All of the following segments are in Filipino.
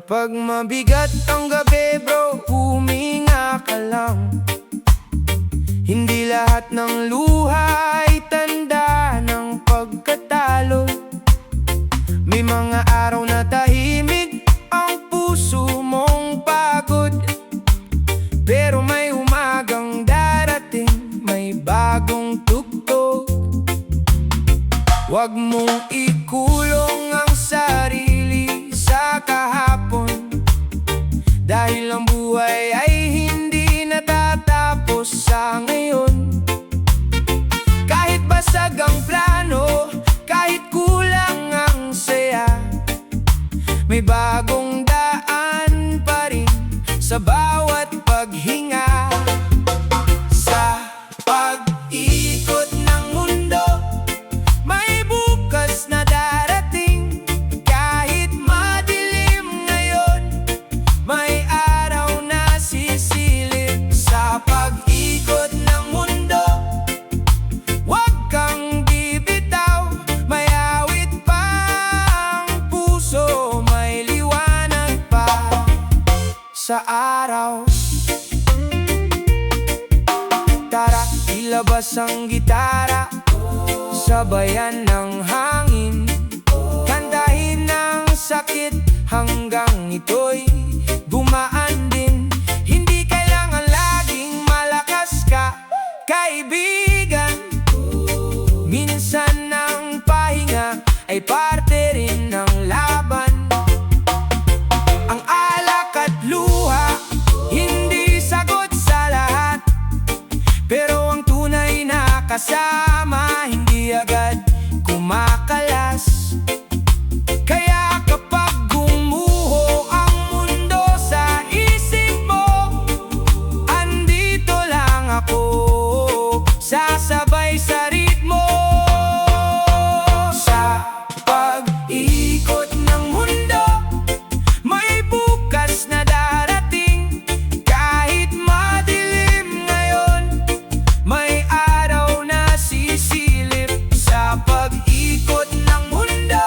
Kapag mabigat ang gabi bro, huminga ka lang. Hindi lahat ng luha ay tanda ng pagkatalo. May mga araw na tahimik ang puso mong pagod, pero may umagang darating, may bagong tugtog. Huwag mong ikulong ang sarili sa kahapon, dahil ang buhay ay hindi natatapos sa ngayon. Kahit basag ang plano, kahit kulang ang saya, may bagong daan pa rin sa bawat paghinga. Sa pag-ikot ng mundo, may bukas na darating. Kahit madilim ngayon, may araw na sisilip. Sa pag-ikot ng mundo, huwag kang bibitaw. May awit pa ang puso, may liwanag pa sa araw. Tara, ilabas ang gitara, sabayan ng hangin, kantahin ng sakit hanggang ito'y gumaan din. Hindi kailangan laging malakas ka, kaibigan. Minsan ang pahinga ay parte rin ng laban. Ang alak at luha, hindi sagot sa lahat, pero ang tunay na kasama hindi agad kumakalas. Kaya kapag gumuho ang mundo sa isip mo, andito lang ako, sasabay sa ritmo. Sa pag-ikot ng mundo, may bukas na darating. Kahit madilim ngayon, may araw na sisilip. Sa pag-ikot ng mundo,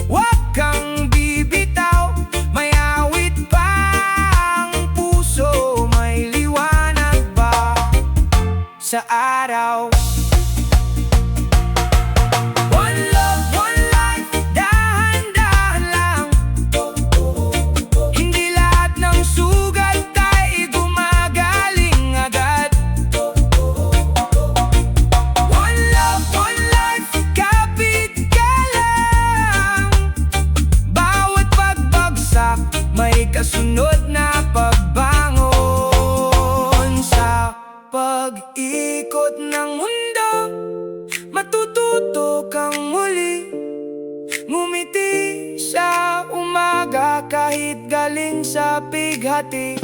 huwag kang bibitaw. May awit pa ang puso, may liwanag pa sa araw. One love, one life, dahan-dahan lang. Hindi lahat ng sugat ay gumagaling agad. One love, one life, kapit ka lang. Bawat pagbagsak, may kasunod na pagbangon. Sa pag-ikot ng mundo, matututo kang muli ngumiti sa umaga kahit galing sa bighati.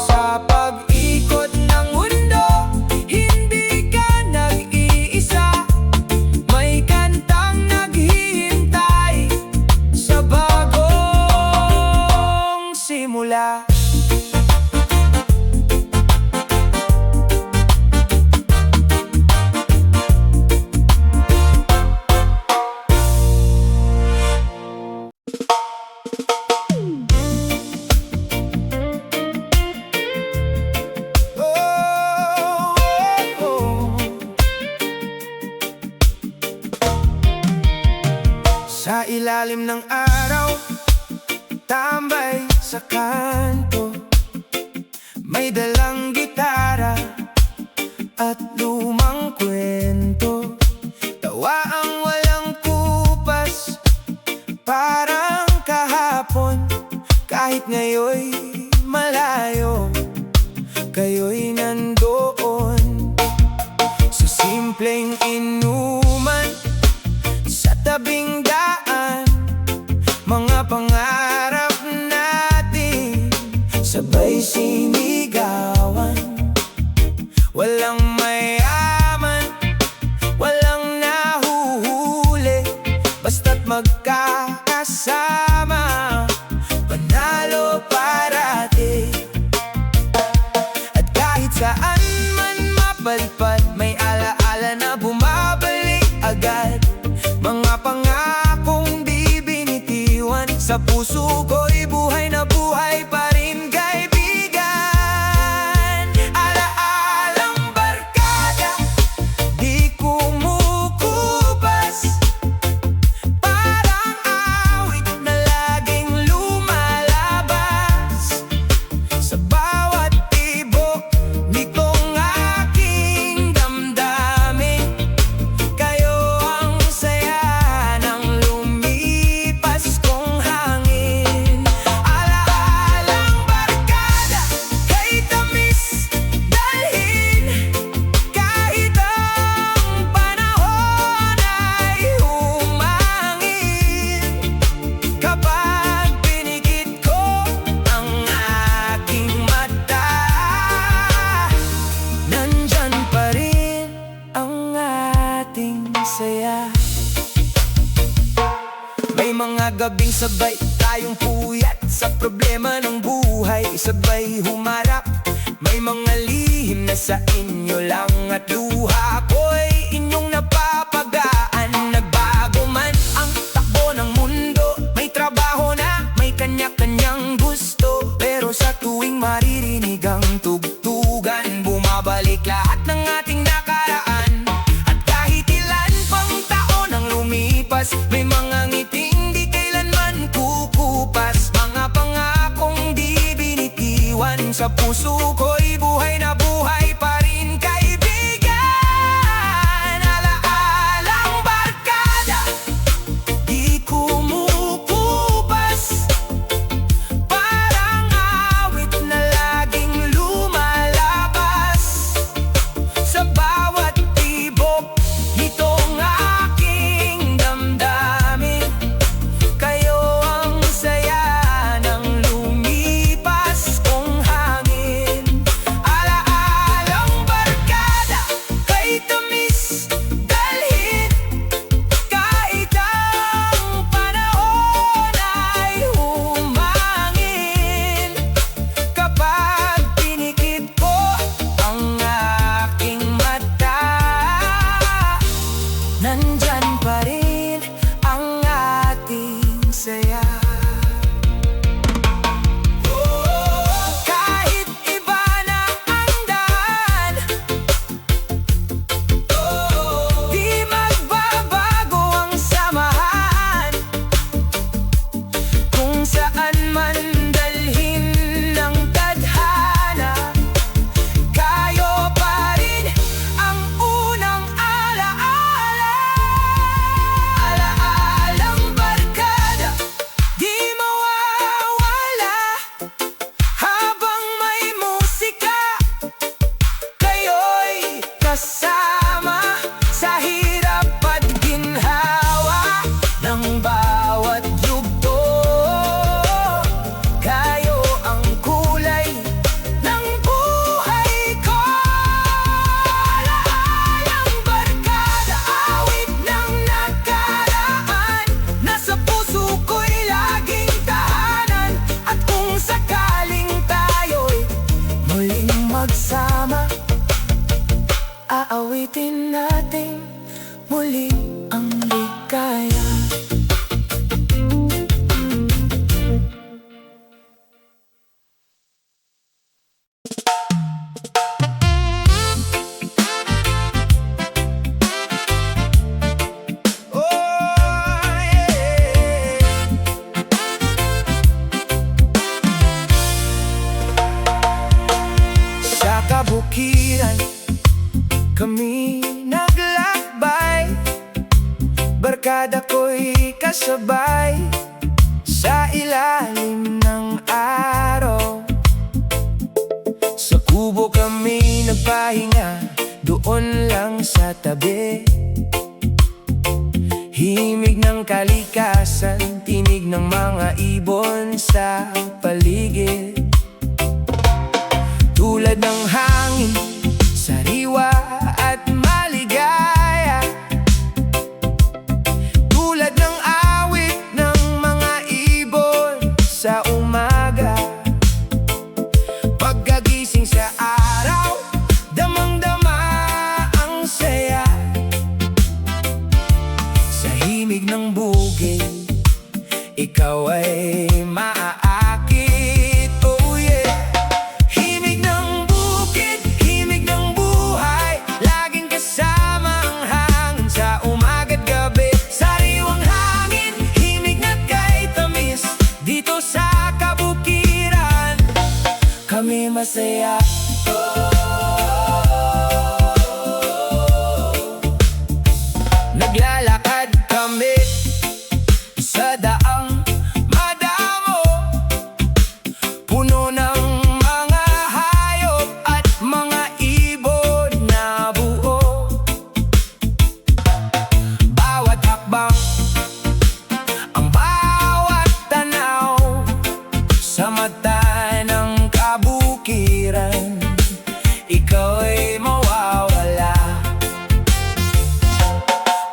Sa pag-ikot ng mundo, hindi ka nag-iisa. May kantang naghihintay sa bagong simula. Sa ilalim ng araw, tambay sa kanto, may dalang gitara at lumang kwento. Tawa ang walang kupas, parang kahapon. Kahit ngayon'y malayo, kayo'y nandoon. Sa simpleng inuman, sa tabing daan, mga pangarap natin sabay sinigawan. Walang mayaman, walang nahuhuli, basta't magkakasama, panalo parati. At kahit saan man mapadpad, may alaala na bumabalik agad. Mga pangakong di binitiwan, sa Sa puso ko'y buhay na buhay pa rin, kaibigan. Alaalang barkada, di kumukupas. Parang awit na laging lumalabas sa bawat tibok nitong aking damdamin. Kayo ang saya ng lumipas kong hangin. Alaalang barkada, kay tamis dalhin. Kahit ang panahon ay humangin. Kapag pinikit ko ang aking mata, nandyan pa rin ang ating saya. May mga gabing sabay tayong puyat sa problema ng buhay, sabay humarap. May mga lihim na sa inyo lang at luha ko'y inyong napapagaan. Nagbago man ang takbo ng mundo, may trabaho na, may kanya-kanyang gusto. Pero sa tuwing maririnig ang tugtugan, bumabalik lahat ng ating nakaraan. At kahit ilan pang taon ang lumipas, may mga ngiting di kailanman kukupas. Mga pangakong di binitiwan, sa puso ko'y buhay na buhay pa rin, kaibigan. Alaalang barkada, di kumukupas. Parang awit na laging lumalabas sa bawat tibok nitong aking damdamin. Kayo ang saya ng lumipas kong hangin. Alaalang barkada, kay tamis dalhin. Kahit ang panahon ay humangin. Kapag pinikit ko ang aking mata, nandyan pa rin ang ating saya. Kahit iba na ang daan, di magbabago ang samahan. Kung saan man dalhin ng tadhana, kayo pa rin ang unang alaala. Alaalang barkada, di mawawala. Habang may musika, kayo'y kasama sa hirap at ginhawa ng bawat yugto. Kayo ang kulay ng buhay ko. Alaalang barkada, awit ng nakaraan, nasa puso ko'y laging tahanan. At kung sakaling tayo'y muling magsama, aawitin natin muli ang ligaya. Sa kabukiran kami naglakbay, barkada ko'y kasabay sa ilalim ng araw. Sa kubo kami nagpahinga, doon lang sa tabi. Himig ng kalikasan, tinig ng mga ibon sa paligid. Tulad ng hangin, sariwa at maligaya. Tulad ng awit ng kami masaya. Naglalakad kami sa daang madamo, puno ng mga hayop at mga ibon na buo. Bawat hakbang, ang bawat tanaw, sa mata ng kabukiran, ikaw ay mawawala.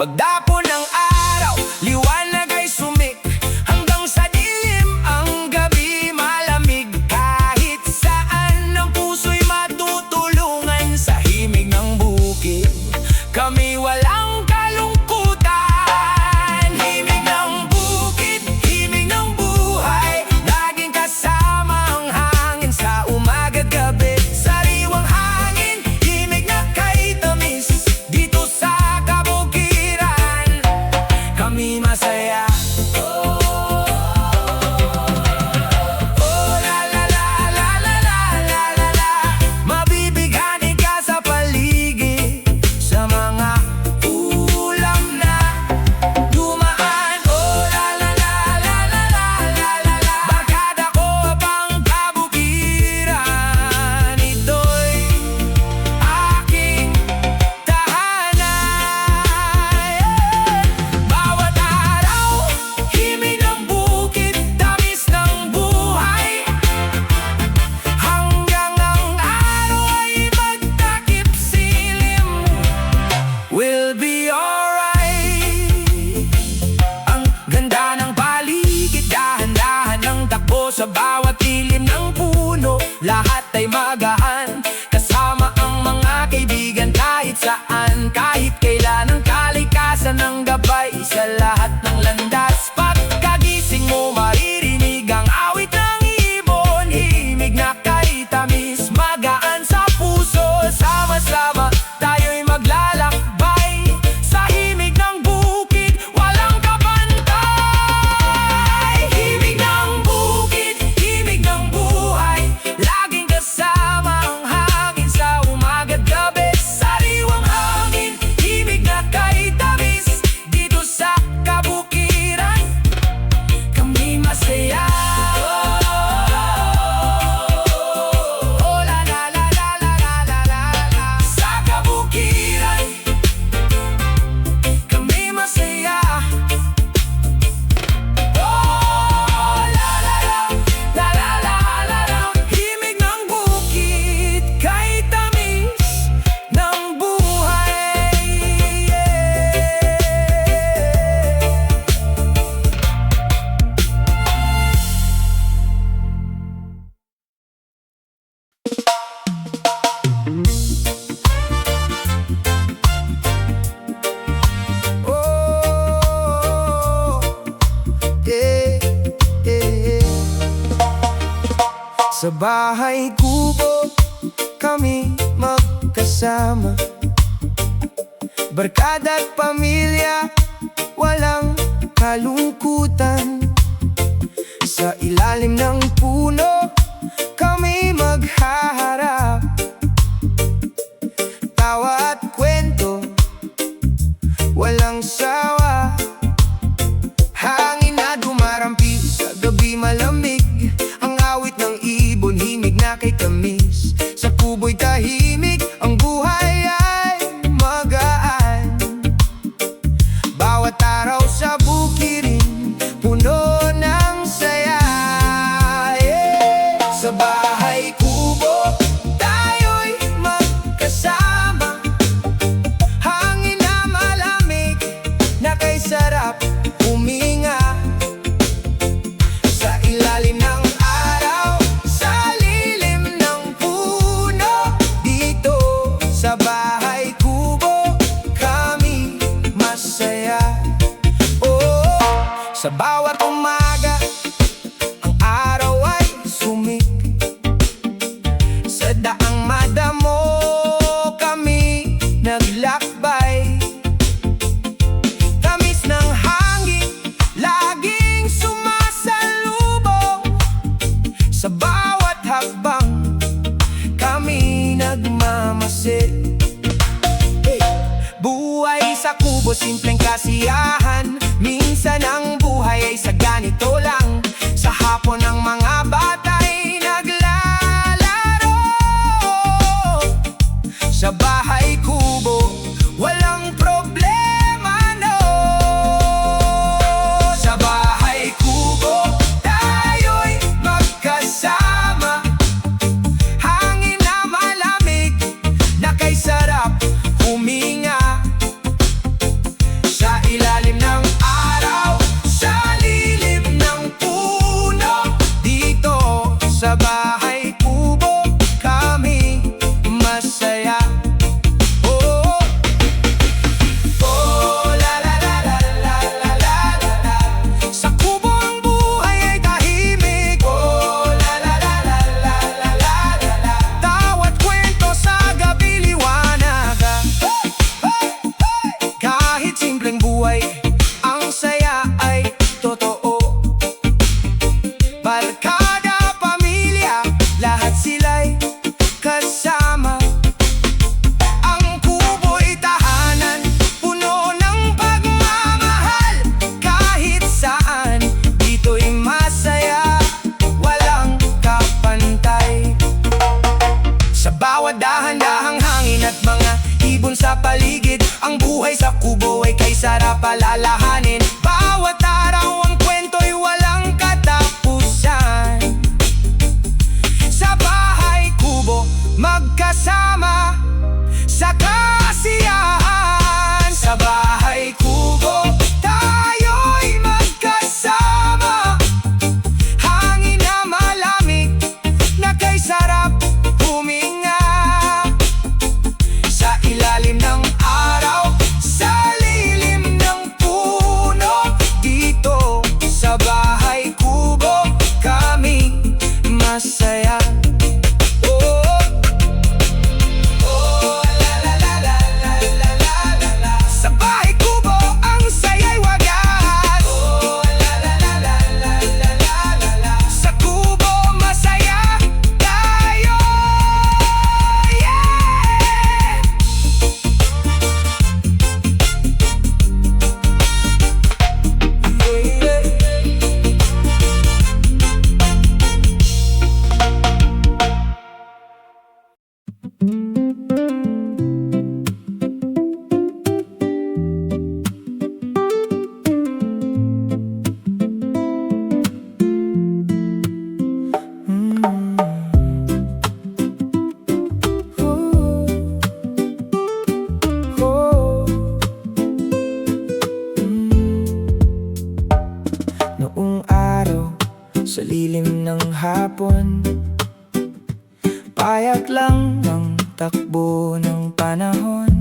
Pagdapo ng araw, liwanag ay sumik, hanggang sa dilim ang gabi malamig. Kahit saan ang puso'y matutulungan, sa himig ng bukid kami walang kalungkutan. Himig ng bukid, himig ng buhay, laging kasama ang hangin sa umaga gabi. Sariwang hangin, himig na kay tamis, dito sa kabukiran kami masaya. Oh, la la la la la la la la la. Mabibighani ka sa paligid, sa mga ulam na dumaan. Oh, la la la la la la la la la. Barkada ko pang kabukiran, ito'y aking tahanan. Bawat araw, himig ng bukid, tamis ng buhay, hanggang ang araw ay magtakip silim. We'll be alright. Ang ganda ng paligid, dahan-dahan ng takbo sa bawat ilim ng puno. Lahat ay magaan, kasama ang mga kaibigan kahit saan, kahit kailan. Ang kalikasan ng gabay sa lahat ng landas. Pagkagising mo, maririnig ang awit ng ibon, himig na kay tamis, magaan sa puso. Sama-sama tayo'y maglalakbay, sa himig ng bukid walang kapantay. Himig ng bukid, himig ng buhay, laging kasama ang hangin sa umaga't gabi. Sariwang hangin, himig na kay tamis, dito sa kabukiran kami masaya. Oh, la la la la la la la la la. Sa kabukiran kami masaya. Oh, la la la la la la la la. Himig ng bukid kay tamis ng buhay. Oh, yeah, yeah. Sa bahay kubo kami magkasama, barkada at pamilya, walang kalungkutan. Sa ilalim ng puno kami maghaharap, tawa at kwento, walang sawa. Hangin na dumarampi sa gabi malamig, ang awit ng ibon, himig na kay tamis. Sa kubo'y tahimik, ang buhay ay magaan. Bawat araw sa bukirin, puno ng saya. Yeah. Sa bahay kubo tayo'y magkasama, hangin na malamig na kay sarap huminga. Sa ilalim ng araw, sa lilim ng puno, dito sa bahay kubo kami masaya. Oh, sa bawat umaga, ang araw ay sumik, sa daang madamo kami naglakbay. Tamis ng hangin, laging sumasalubong, sa bawat hakbang pansin. Buhay sa kubo, simpleng kasiyahan. Minsan ang buhay ay sa ganito lang. Sa hapon ang mga bata'y naglalaro. Sa bahay kubo, walang problema, no. Sa bahay kubo, tayo'y magkasama. Hangin na malamig, na kay sarap huminga. Sa ilalim ng araw, sa lilim ng puno, dito sa bahay kubo, kami masaya. Oh, oh, la la la la la la la la. Sa kubo ang buhay ay tahimik. Oh, la la la la la la la la. Tawat kwento sa gabi liwanag. Kahit simpleng buhay, ang saya ay totoo. Barkada, pamilya, lahat sila'y kasama. Ang kubo'y tahanan, puno ng pagmamahal. Kahit saan, dito'y masaya, walang kapantay. Sa bawat dahan-dahang hangin at mga ibon sa paligid, ang buhay sa kubo ay kay sarap alalahanin. Bawat araw ang kwento'y walang katapusan. Sa bahay kubo, magkasama sa kasiyahan. Sa bahay kubo, tayo'y magkasama. Hangin na malamig, na kay sarap huminga. Sa ilalim ng araw, sa lilim ng puno, dito sa bahay kubo, kami masaya. Oh, oh, la la la la la la la la. Sa bahay kubo, ang saya'y wagas. Oh, la la la la la la la la. Sa kubo, masaya tayo. Yeah! Noong araw, sa lilim ng hapon, payak lang ang takbo ng panahon.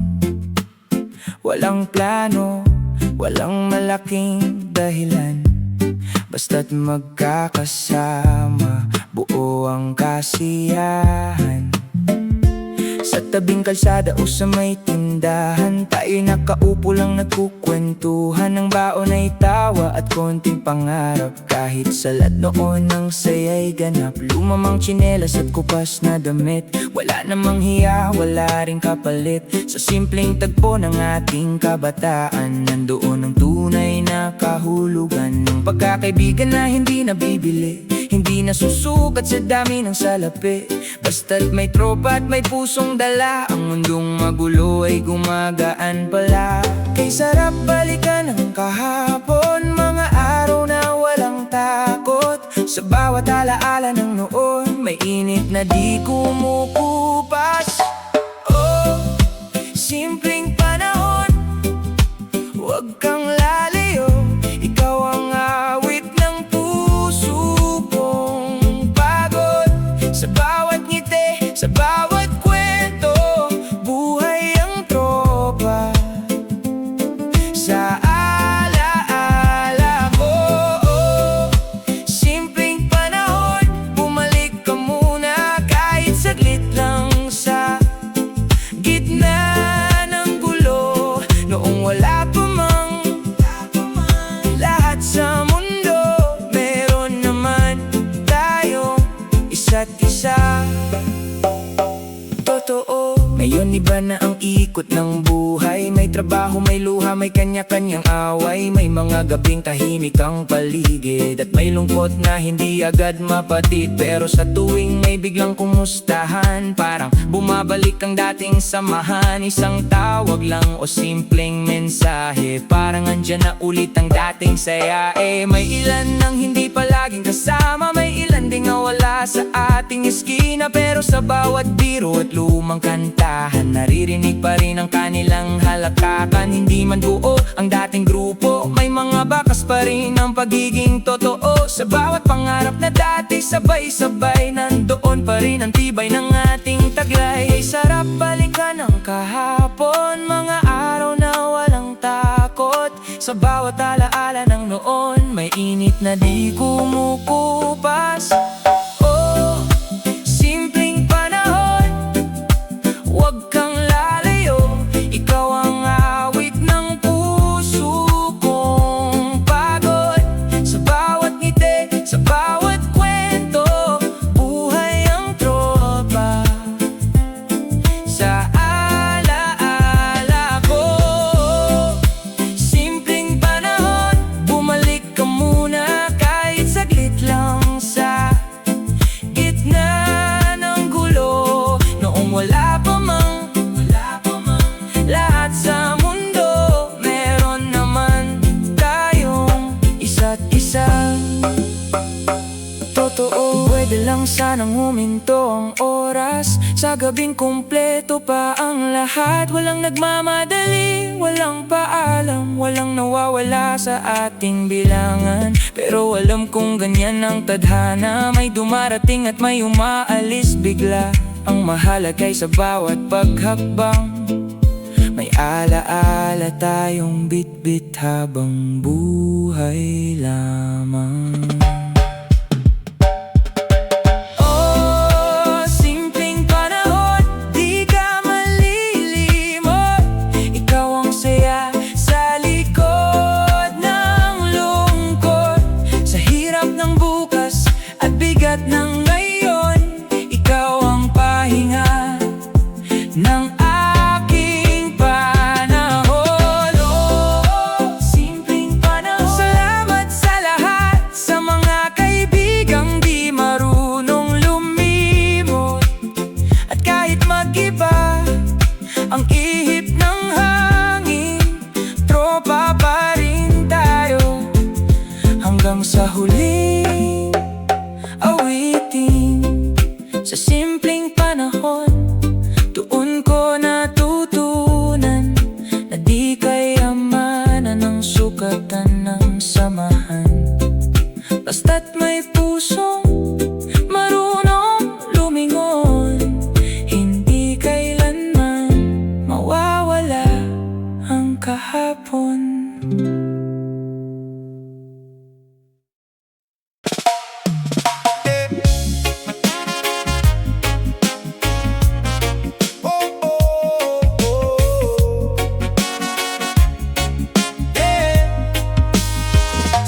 Walang plano, walang malaking dahilan, basta't magkakasama, buo ang kasiyahan. Sa tabing kalsada o sa may tindahan, tayo'y nakaupo lang nagkukwentuhan. Ang baon ay tawa at konting pangarap. Kahit salat noon ang saya'y ganap. Lumamang tsinelas at kupas na damit, wala namang hiya, wala ring kapalit. Sa simpleng tagpo ng ating kabataan, nandoon ang tunay na kahulugan ng pagkakaibigan na hindi nabibili, hindi nasusukat sa dami ng salapi. Basta't may tropa at may pusong dala, ang mundong magulo ay gumagaan pala. Kay sarap balikan ang kahapon, mga araw na walang takot. Sa bawat alaala ng noon, may init na di kumukupas. Oh, simpleng panahon, huwag kang lalayo. Ikaw ang awit ng puso kong pagod. Sa bawat ngiti, sa bawat kwento, buhay ang tropa. Sa alaala ko, oh, simpleng panahon, bumalik ka muna kahit saglit lang. Sa gitna ng gulo, noong wala pa mang lahat sa mundo, meron naman tayong isa't isa. Totoo, Ngayon iba na ang ikot ng buhay. May trabaho, may luha, may kanya-kanyang away. May mga gabing tahimik ang paligid, at may lungkot na hindi agad mapatid. Pero sa tuwing may biglang kumustahan, parang bumabalik ang dating samahan. Isang tawag lang o simpleng mensahe, parang andyan na ulit ang dating saya. May ilan nang hindi palaging kasama, may ilan ding nawala sa ating eskina. Pero sa bawat biro at lumang kantahan, naririnig pa rin ang kanilang halakakan. Hindi man buo ang dating grupo, may mga bakas pa rin ang pagiging totoo. Sa bawat pangarap na dati, sabay-sabay nandoon pa rin ang tibay ng ating taglay. Sarap balikan ang kahapon, mga araw na walang takot. Sa bawat alaala ng noon, may init na di kumukupas. Oh, simpleng panahon, huwag kang lalayo. Ikaw ang awit ng puso kong pagod. Sa bawat ngiti, sa bawat kwento, buhay ang tropa. Sa alaala ko, simpleng panahon, bumalik ka muna kahit saglit lang. Sa gitna ng gulo, noong wala pa mang lahat sa mundo, meron naman tayong isa't isa. Totoo, pwede lang sanang huminto ang oras. Sa gabing kumpleto pa ang lahat. Walang nagmamadali, walang paalam, walang nawawala sa ating bilangan. Pero alam kong ganyan ang tadhana, may dumarating at may umaalis bigla. Ang mahalaga ay sa bawat paghakbang, may alaala tayong bitbit habang buhay lamang. Oh, simpleng panahon, di ka malilimot. Ikaw ang saya sa likod ng lungkot. Sa hirap ng bukas at bigat ng ngayon, ikaw ang pahinga ng aking panahon. Oh, simpleng panahon, salamat sa lahat, sa mga kaibigang di marunong lumimot. At kahit mag-iba ang ihip ng hangin, tropa pa rin tayo hanggang sa huling awitin. Sa simpleng panahon, doon ko natutunan na di kayamanan ng sukatan ng samahan. Basta't may pusong marunong lumingon, hindi kailanman mawawala ang kahapon.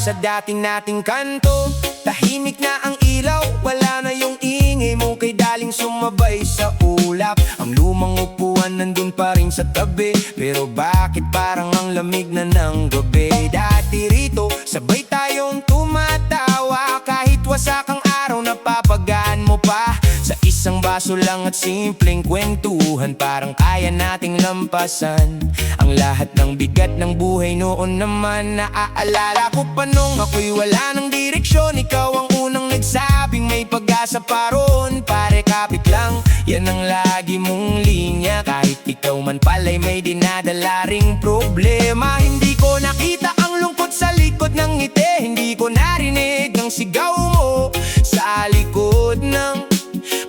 Sa dating nating kanto, tahimik na ang ilaw, wala na yung ingay mo kay daling sumabay sa ulap. Ang lumang upuan nandun pa rin sa tabi, pero bakit parang ang lamig na ng gabi? Dati rito, sabay tayong tumatawa, kahit wasak ang araw napapagaan mo pa. Sa isang baso lang at simpleng kwentuhan, parang kaya nating lampasan ang lahat ng bigat ng buhay noon naman. Naaalala ko pa nung ako'y wala ng direksyon, ikaw ang unang nagsabing may pag-asa pa roon. Pare kapit lang, yan ang lagi mong linya, kahit ikaw man pala'y may dinadala ring problema. Hindi ko nakita ang lungkot sa likod ng ngiti, hindi ko narinig ang sigaw mo sa likod ng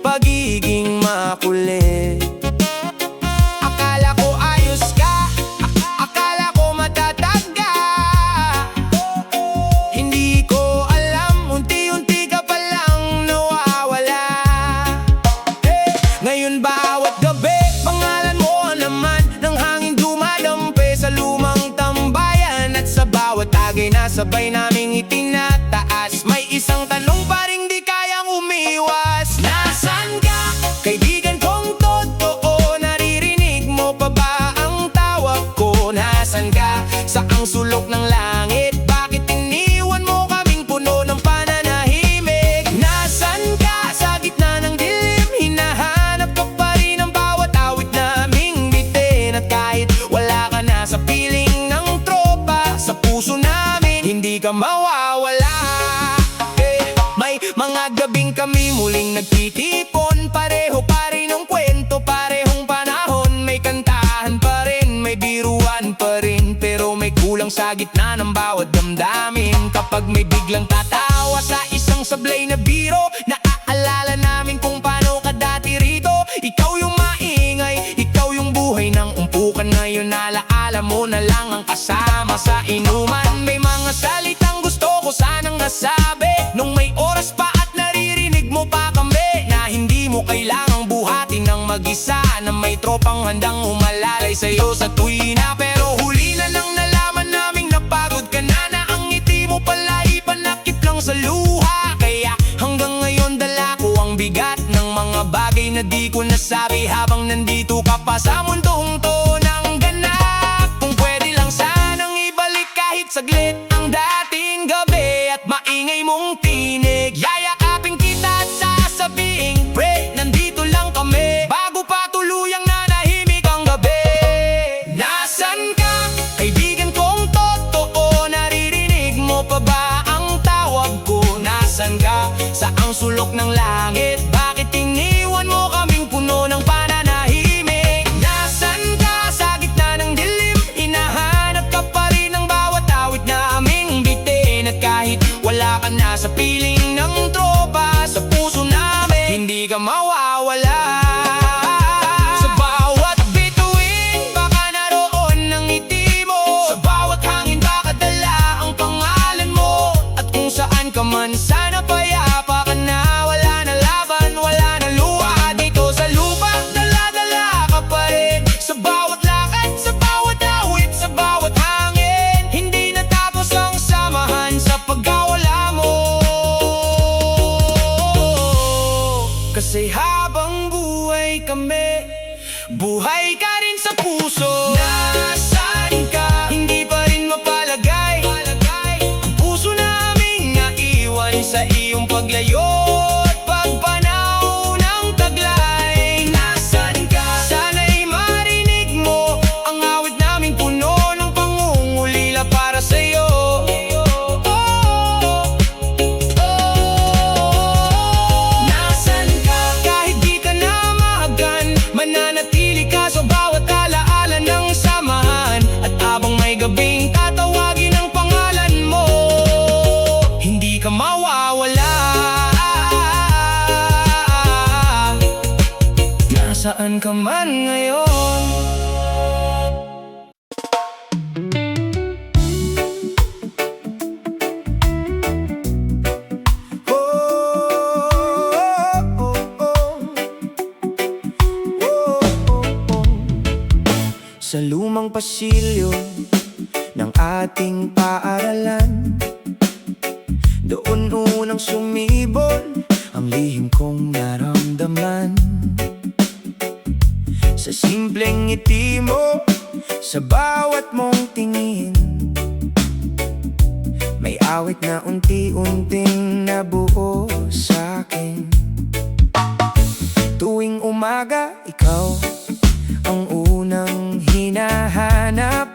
pagiging makulit. Akala ko ayos ka, akala ko matatag ka. Hindi ko alam, unti-unti ka palang nawawala. Ngayon bawat gabi, pangalan mo naman ng hangin dumadampi sa lumang tambayan. At sa bawat tagay na sabay naming itinataas, may isang tanong pa ring di kayang umiwas. Nasaan ka, kaibigan kong totoo? Naririnig kami muling nagtitipon. Pareho pa rin ang kwento, parehong panahon. May kantahan pa rin, may biruan pa rin, pero may kulang sa gitna ng bawat damdamin. Kapag may biglang tatawa sa isang sablay na biro, naaalala namin kung paano ka dati rito. Ikaw yung maingay, ikaw yung buhay ng umpukan. Ngayon alaala mo na lang ang kasama sa inuman. May mga salitang gusto ko sanang nasabi nung may oras pa at naririnig mo pa kami, na hindi mo kailangang buhatin ng mag-isa, na may tropang handang umalalay sa'yo sa tuwina. Pero huli na lang nalaman naming napagod ka na, na ang ngiti mo pala ipanakip lang sa luha. Kaya hanggang ngayon dala ko ang bigat ng mga bagay na di ko nasabi habang nandito ka pa sa mundong to ng ganap. Kung pwede lang sanang ibalik kahit saglit ang dating gabi at maingay mong tinig, yayakapin kita at sasabihin, pre, nandito lang kami, bago pa tuluyang nanahimik ang gabi. Nasaan ka, kaibigan kong totoo? Naririnig mo pa ba ang tawag ko? Nasaan ka, saang sulok ng langit? Bakit iniwan mo kaming puno ng pananahimik? Nasaan ka sa gitna ng dilim? Hinahanap ka pa rin ng bawat awit na aming bitin. At kahit wala ka na sa piling ng tropa, sa puso namin hindi ka mawawala. Sa bawat bituin, baka naroon ang ngiti mo. Sa bawat hangin, baka dala ang pangalan mo. At kung saan ka man, sana payapa ka na. Wala na laban, wala na luha. Dito sa lupa, dala-dala ka pa rin. Sa bawat lakad, sa bawat awit, sa bawat hangin. Hindi natapos ang samahan sa pagkawala mo. Kasi habang buhay kami, buhay ka rin sa puso. Nasaan ka, hindi pa rin mapalagay. Ang puso naming naiwan sa iyong paglayo at pagpanaw ng taglay. Nasaan ka, sana'y marinig mo ang awit naming puno ng pangungulila para sa'yo. Nasaan ka, kahit di ka na mahagan, mananatili ka sa bawat alaala ng samahan. At abang may gabing tatawagin ang pangalan mo, hindi ka mawawala. Nasaan ka man ngayon? Sa lumang pasilyo ng ating paaralan, doon unang sumibol ang lihim kong naramdaman. Sa simpleng ngiti mo, sa bawat mong tingin, may awit na unti-unting nabuo sa'kin. Tuwing umaga, ikaw ang unang hinahanap.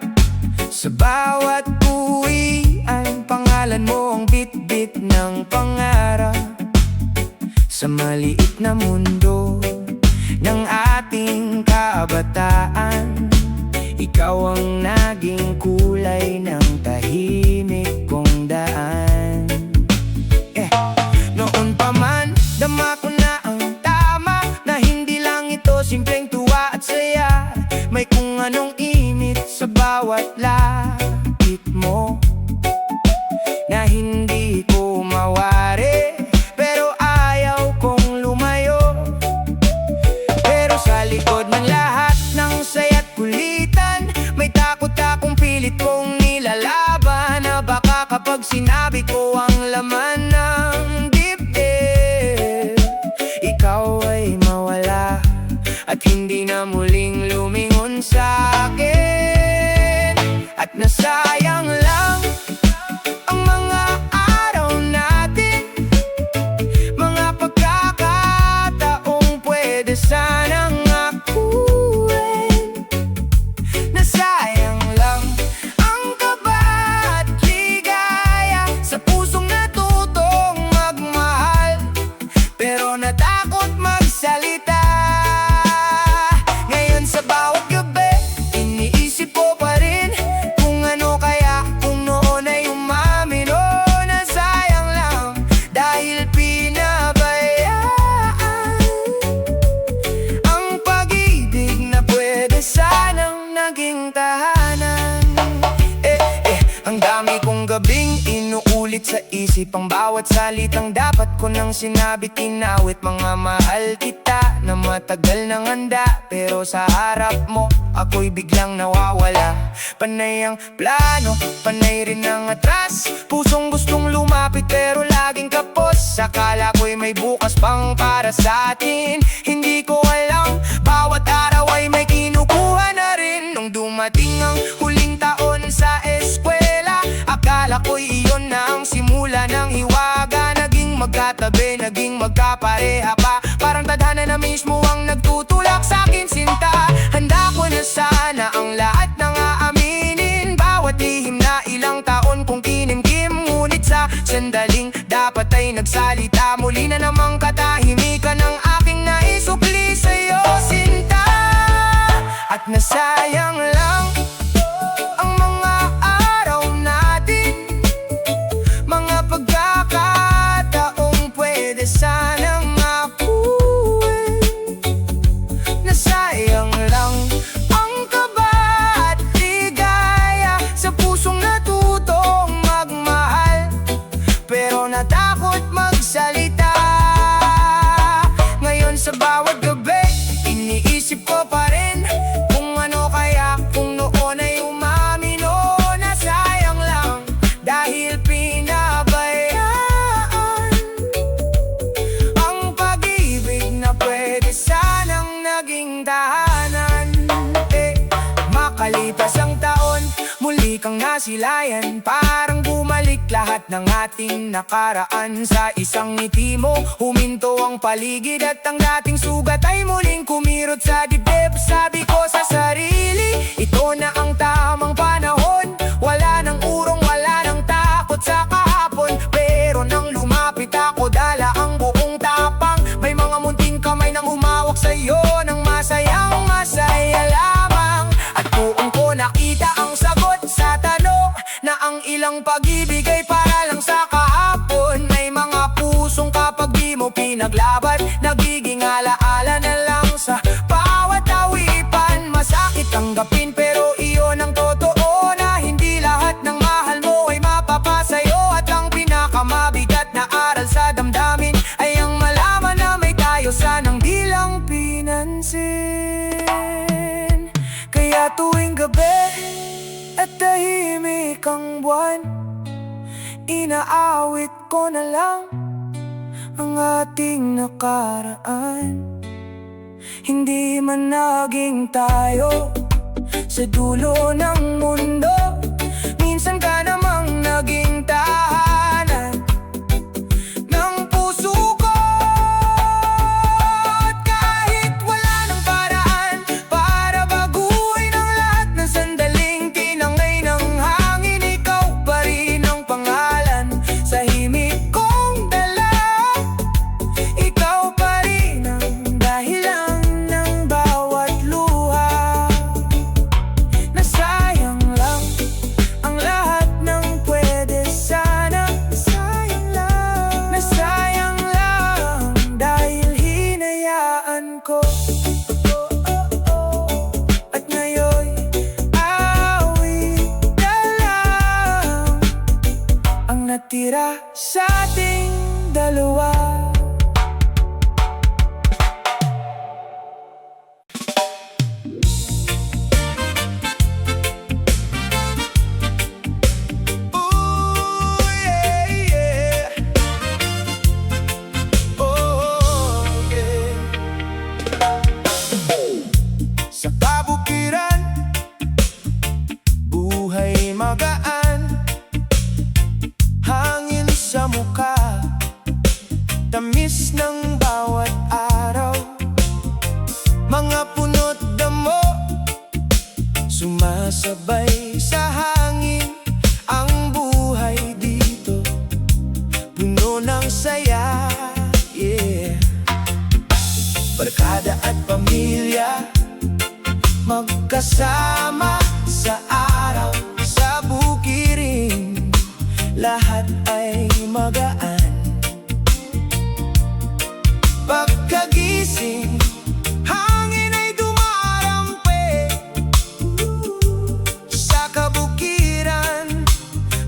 Sa bawat uwian, pangalan mo ang bit-bit ng pangarap. Sa maliit na mundo ng ating kabataan, ikaw ang naging kulay ng tahimik kong daan. Noon pa man, dama ko na ang tama, na hindi lang ito simpleng tuwa at saya. May kung anong init sa bawat lapit mo, na hindi ko mawari, pero ayaw kong lumayo. Pero sa likod ng lahat ng saya't kulitan, may takot akong pilit kong nilalaban, na baka kapag sinabi ko ang laman ng dibdib, ikaw ay mawala at hindi na muling lumingon sa'kin. At nasayang lang ang mga araw natin, mga pagkakataong pwede sanang akuin. Nasayang lang ang kaba at ligaya sa pusong natutong magmahal. magsalita. Ngayon sa bawat gabi, iniisip ko pa rin kung ano kaya kung noon ay umamin. Oh, na sayang lang dahil pinabayaan ang pag-ibig na pwede sanang naging tahanan. Ang dami kong gabing inuulit sa isip ang bawat salitang dapat ko nang sinabi, tinawit. Mga mahal kita na matagal nang handa, pero sa harap mo ako'y biglang nawawala. Panay ang plano, panay rin ang atras, pusong gustong lumapit pero laging kapos. Akala ko'y may bukas pang para sa atin, hindi ko alam bawat araw ay may kinukuha na rin. Nung dumating ang huling taon sa eskwela, akala ko'y iyon na ang simula ng hiwaga. Naging magkatabi, naging magkapareha pa, parang tadhana na mismo ang nagtutulak sa'kin sinta. Handa ko na sana ang lahat ng aaminin, bawat lihim na ilang taon kong kinimkim. Ngunit sa sandaling dapat ay nagsalita, muli na namang katahimikan ng aking naisukli sa'yo sinta. At nasayang lang ang mga araw natin, mga pagkakataong pwede sanang makuha. Nasayang lang ang kaba at ligaya sa pusong natutong magmahal, pero natakot magsalita. Ngayon sa bawat gabi, iniisip ko pa rin kung ano kaya kung noon ay umamin. Oh, nasayang lang dahil pinabayaan ang pag-ibig na pwede sanang naging tahanan. Makalipas ang taon, muli kang nasilayan, parang bumalik lahat ng ating nakaraan. Sa isang ngiti mo, huminto ang paligid at ang dating sugat ay muling kumirot sa dibdib. Sabi ko sa sarili, ito na ang tamang panahon. Wala nang urong, wala nang takot sa kahapon. Pero nang lumapit ako, dala ang buong tapang. May mga munting kamay nang humawak sa'yo ng masayang masaya lamang. At buong ko nakita ang sagot sa tanong na ang ilang pag-ibig ay para lang sa kahapon. May mga pusong kapag di mo pinaglaban, nagiging alaala na lang sa bawat awipan. Masakit tanggapin pero iyon ang totoo, na hindi lahat ng mahal mo ay mapapasayo. At ang pinakamabigat na aral sa damdamin ay ang malaman na may tayo sanang di lang pinansin. Kaya tuwing gabi at tahimik ang buwan, inaawit ko na lang ang ating nakaraan. Hindi man naging tayo sa dulo ng mundo, minsan ka namang naging tahanan ng puso ko. At kahit wala ng paraan para baguhin ang lahat ng sandaling tinangay ng hangin, ikaw pa rin ang pangalan sa himig kong dala. Ikaw pa rin ang dahilan ng bawat luha. Nasayang lang ang lahat ng pwede sana. Nasayang lang dahil hinayaan ko. At ngayon awit na lang ang natira sa ating dalawa. Ooh, yeah, yeah. Oh, yeah. Sa kabukiran, buhay magaan, hangin sa mukha, barkada at pamilya, magkasama sa araw, sa bukirin, lahat ay magaan. Pagkagising, hangin ay dumarampe, sa kabukiran,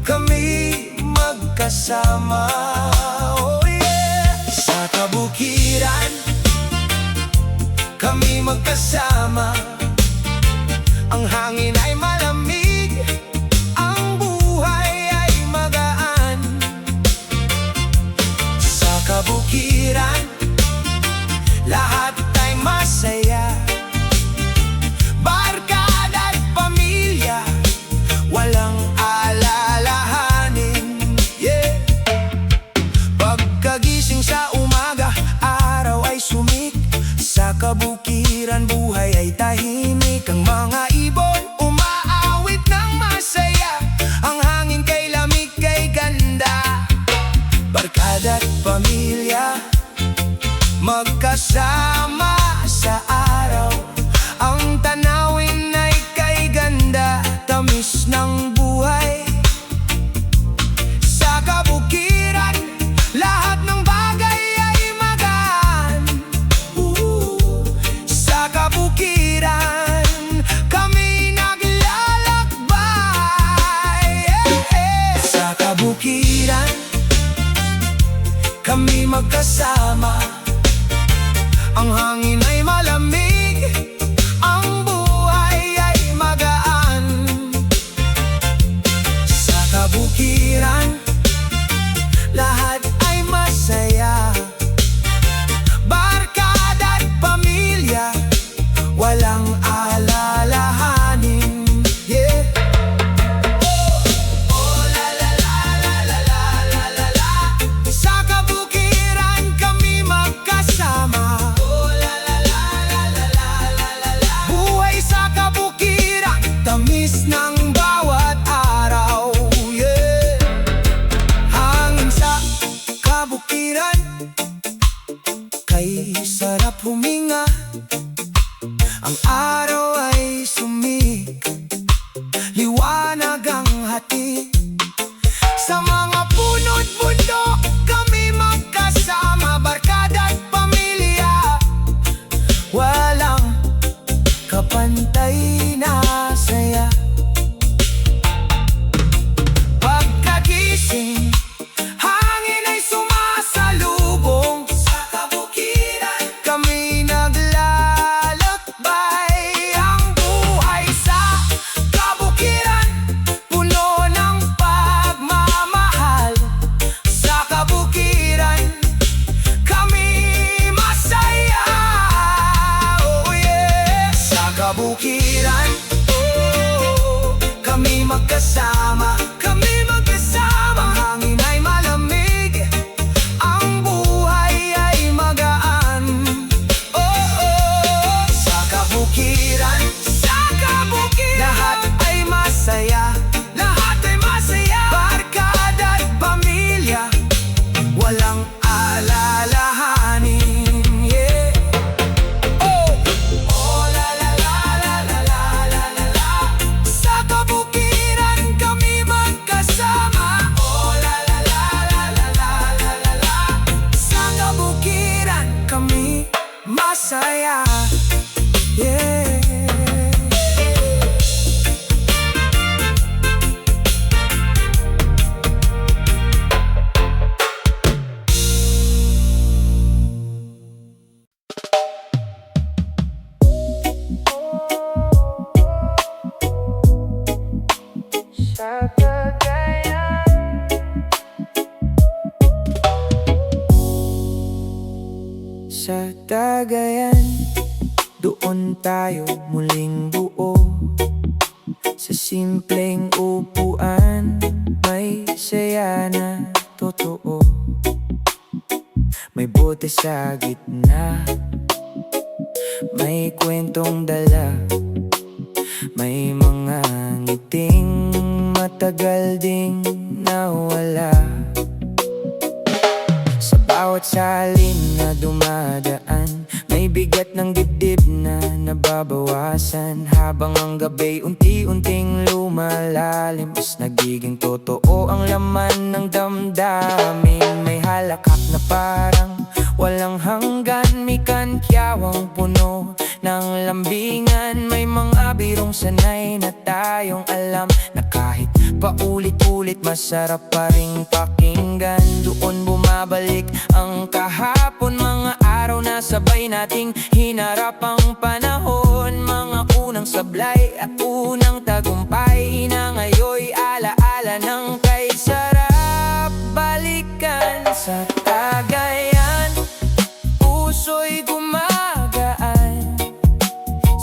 kami magkasama. Oh yeah! Sa kabukiran, kami magkasama. Ang hangin ay malamig, ang buhay ay magaan. Sa kabukiran, lahat ay masaya. Barkada at pamilya, walang alalahanin. Yeah! Pagkagising sa umaga, araw ay sumik. Sa kabukiran, buhay ay tahimik. Ang mga ibon umaawit ng masaya. Ang hangin kay lamig, kay ganda. Barkada at pamilya, magkasama sa araw. Ang tanawin ay kay ganda, tamis ng buhay. Sa kabukiran, lahat ng bagay ay magaan. Sa kabukiran, kami naglalakbay. Sa kabukiran, kami magkasama. Ang hangin ay malamig, ang buhay ay magaan. Sa kabukiran, lahat ay masaya. Barkada at pamilya, walang alalahanin. Yeah! Oh la la la la la la la la la. Sa kabukiran, kami magkasama. Oh la la la la la la la la la. Buhay sa kabukiran, tamis ng bawat araw. Yeah! Hangin sa kabukiran, kay sarap huminga. Ang araw ay sumik, liwanag ang hatid. Sa mga puno't bundok, kami magkasama. Barkada at pamilya, walang kapantay na saya. Pagkagising, hangin ay sumasalubong. Sa kabukiran, kami naglalakbay. Ang buhay sa kabukiran, puno ng pagmamahal. Sa kabukiran, kami masaya. Oh yeah! Sa kabukiran, oh, kami magkasama. Kami magkasama. Ang hangin ay malamig, ang buhay ay magaan. Oh, oh. Sa kabukiran, lahat ay masaya. Lahat ay masaya. Barkada at pamilya, walang alalahanin. Yeah! Oh! Oh la la la la la la la la la. Sa kabukiran, kami magkasama. Oh la la la la la la la la la. Sa kabukiran, kami masaya. Yeah! Sa Cagayan, sa Cagayan, doon tayo muling buo. Sa simpleng upuan, may saya na totoo. May bote sa gitna, may kwentong dala. May mga ngiting matagal ding nawala. Sa bawat salin na dumadaan, may bigay bigat ng dibdib na nababawasan, habang ang gabi unti-unting lumalalim. Mas nagiging totoo ang laman ng damdamin. May halakak na parang walang hanggan, may kantyawang puno ng lambingan. May mga birong sanay na tayong alam, na kahit paulit-ulit masarap pa ring pakinggan. Doon bumabalik ang kahapon, mga araw na sabay nating hinarap ang panahon. Mga unang sablay at unang tagumpay na ngayoy alaala ng kay sarap balikan. Sa Cagayan, puso'y gumagaan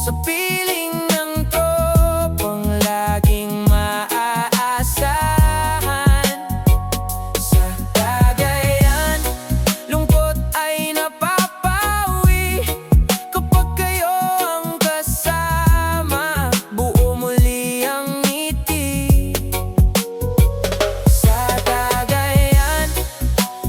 sa piling ng tropang laging maaasahan. Sa Cagayan, lungkot ay napapawi kapag kayo ang kasama. Buo muli ang ngiti. Sa Cagayan,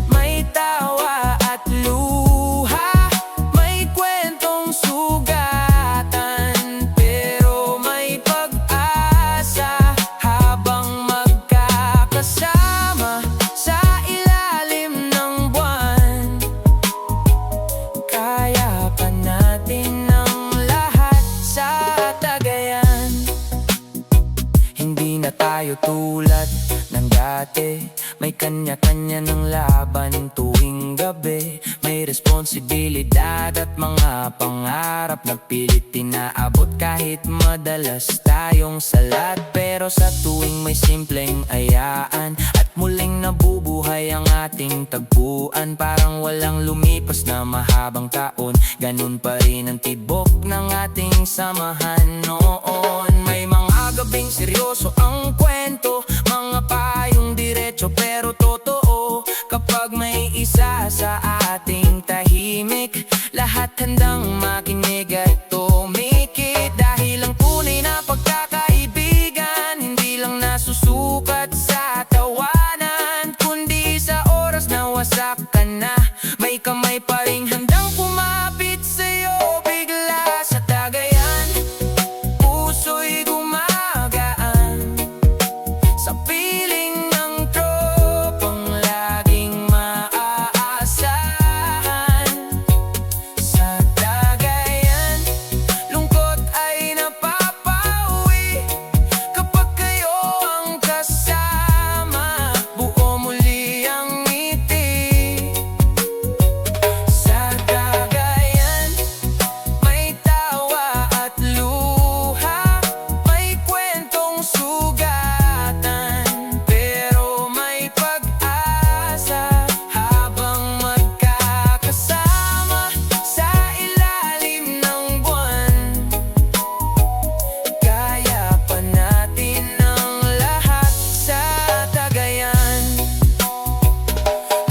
may tawa at luha, may kwentong sugatan, pero may pag-asa habang magkakasama sa ilalim ng buwan. Kaya pa natin ang lahat sa Cagayan. Hindi na tayo tulad ng dati, may kanya-kanya ng laban tuwing gabi. May responsibilidad at mga pangarap na pilit tinaabot kahit madalas tayong salat. Pero sa tuwing may simpleng ayaan at muling nabubuhay ang ating tagpuan, parang walang lumipas na mahabang taon, ganun pa rin ang tibok ng ating samahan noon. May mga gabing seryoso ang kwento, mga payong diretso pero totoo. Kapag may isa sa ating tahimik, lahat handang makinig at tumikit. Dahil ang tunay na pagkakaibigan, hindi lang nasusukat sa tawanan, kundi sa oras na wasak ka na, may kamay pa ring handang kumapit sa'yo bigla. Sa Cagayan, puso'y gumagaan sa piling ng tropang laging maaasahan. Sa Cagayan, lungkot ay napapawi kapag kayo ang kasama. Buo muli ang ngiti. Sa Cagayan, may tawa at luha, may kwentong sugatan, pero may pag-asa habang magkakasama sa ilalim ng buwan. Kaya pa natin ang lahat sa Cagayan.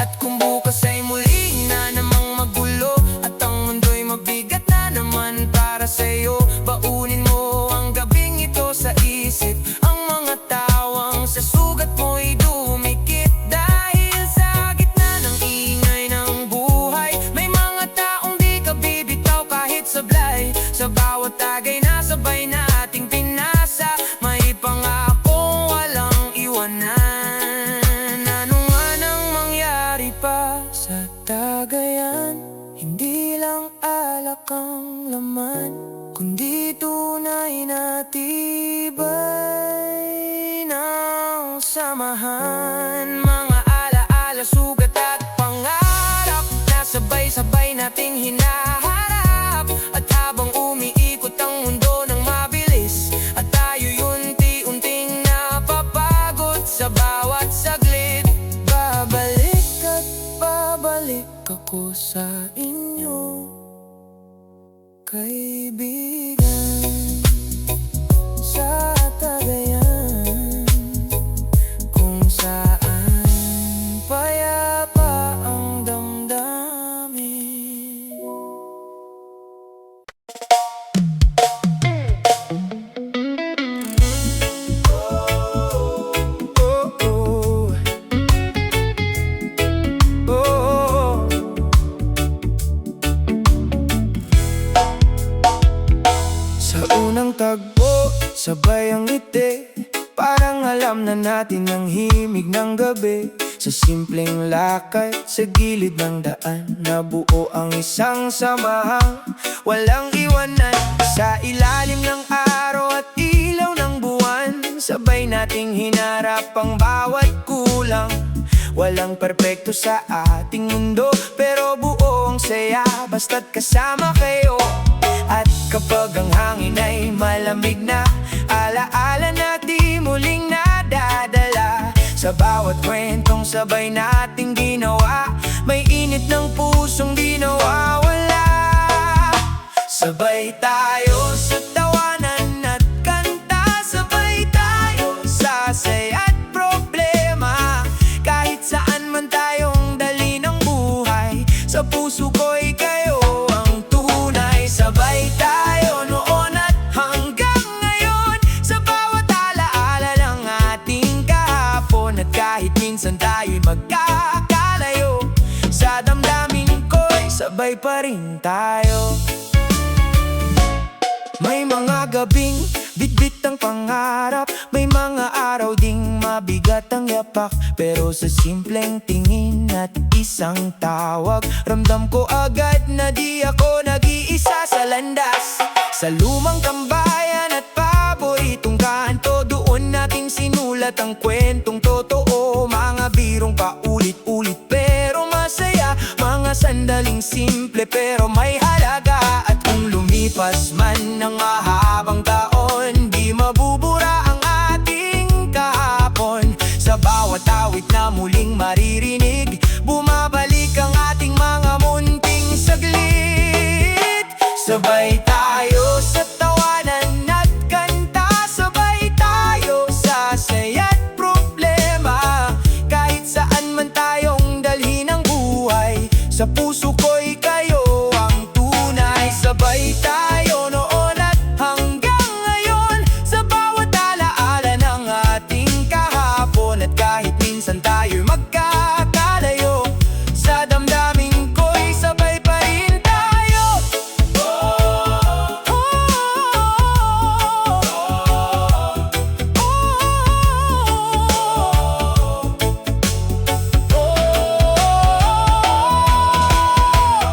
At kung bukas ay muli na namang magulo at ang mundo'y mabigat na naman para sa'yo, baunin mo ang gabing ito sa isip, ang mga tawang sa sugat mo'y dumikit. Dahil sa gitna ng ingay ng buhay, may mga taong di ka bibitaw kahit sablay. Sa bawat tagay na sabay nating pinasa, may pangakong walang iwanan. Ano nga nang mangyari pa sa Cagayan, hindi lang alak ang laman, kundi tunay na tibay ng samahan. Mga alaala, sugat at pangarap na sabay-sabay nating hinaharap. At habang umiikot ang mundo ng mabilis, at tayo'y unti-unting napapagod sa bawat saglit, babalik at babalik ako sa inyo, kaibigan. Sa Cagayan, kung saan payapa ang damdamin. tagpo, sabay ang ngiti, parang alam na natin ang himig ng gabi. Sa simpleng lakad sa gilid ng daan, nabuo ang isang samahang walang iwanan. Sa ilalim ng araw at ilaw ng buwan, sabay nating hinarap ang bawat kulang. Walang perpekto sa ating mundo, pero buo ang saya basta't kasama kayo. At kapag ang hangin ay malamig na, alaala na di muling nadadala. Sa bawat kwentong sabay nating ginawa, may init ng pusong di nawawala. Sabay tayo sa tawanan at kanta, sabay tayo sa saya at problema. Kahit saan man tayong dali ng buhay, sa puso ko'y kayo ang tunay. Sabay tayo noon at hanggang ngayon, sa bawat alaala ng ating kahapon. At kahit minsan tayo'y magkakalayo, sa damdamin ko'y sabay pa rin tayo. May mga gabing bitbit ang pangarap, may mga araw ding mabigat ang yapak. Pero sa simpleng tingin at isang tawag, ramdam ko agad na di ako nag-iisa sa landas. Sa lumang tambayan at paboritong kanto, doon nating sinulat ang kwentong totoo. Mga birong paulit-ulit pero masaya, mga sandaling simple pero may halaga. At kung lumipas man ng mahabang taon, di mabubura ang ating kahapon. Sa bawat awit na muling maririnig, bumabalik ang ating mga munting saglit. Sabay tayo sa tawanan at kanta, sabay tayo sa saya't problema. Kahit saan man tayong dalhin ng buhay, sa puso ko'y kayo ang tunay. Sabay tayo noon at hanggang ngayon, sa bawat alaala ng ating kahapon. At kahit minsan tayo'y magkakalayo, sa damdamin ko'y sabay pa rin tayo.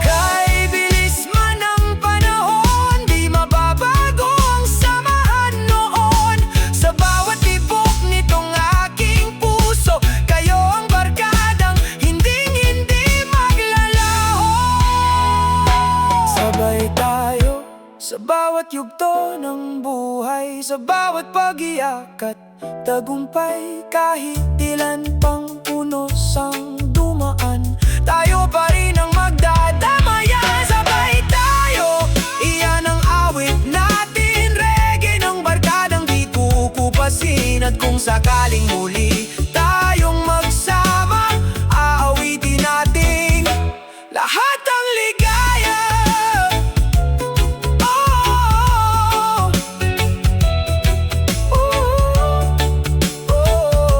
Kahit bilis man ang panahon, di mababago ang samahan noon. Sa bawat tibok nitong aking puso, kayo ang barkadang hinding-hindi maglalaho. Sabay tayo sa bawat yugto ng buhay, sa bawat pag-iyak at tagumpay. Kahit ilan pang unos ang dumaan, tayo pa rin ang magdadamayan. Sabay tayo, iyan ang awit natin, reggae ng barkadang di kukupasin. At kung sakaling muli tayong magsama, aawitin natin lahat ang ligaya. Oh, oh, oh.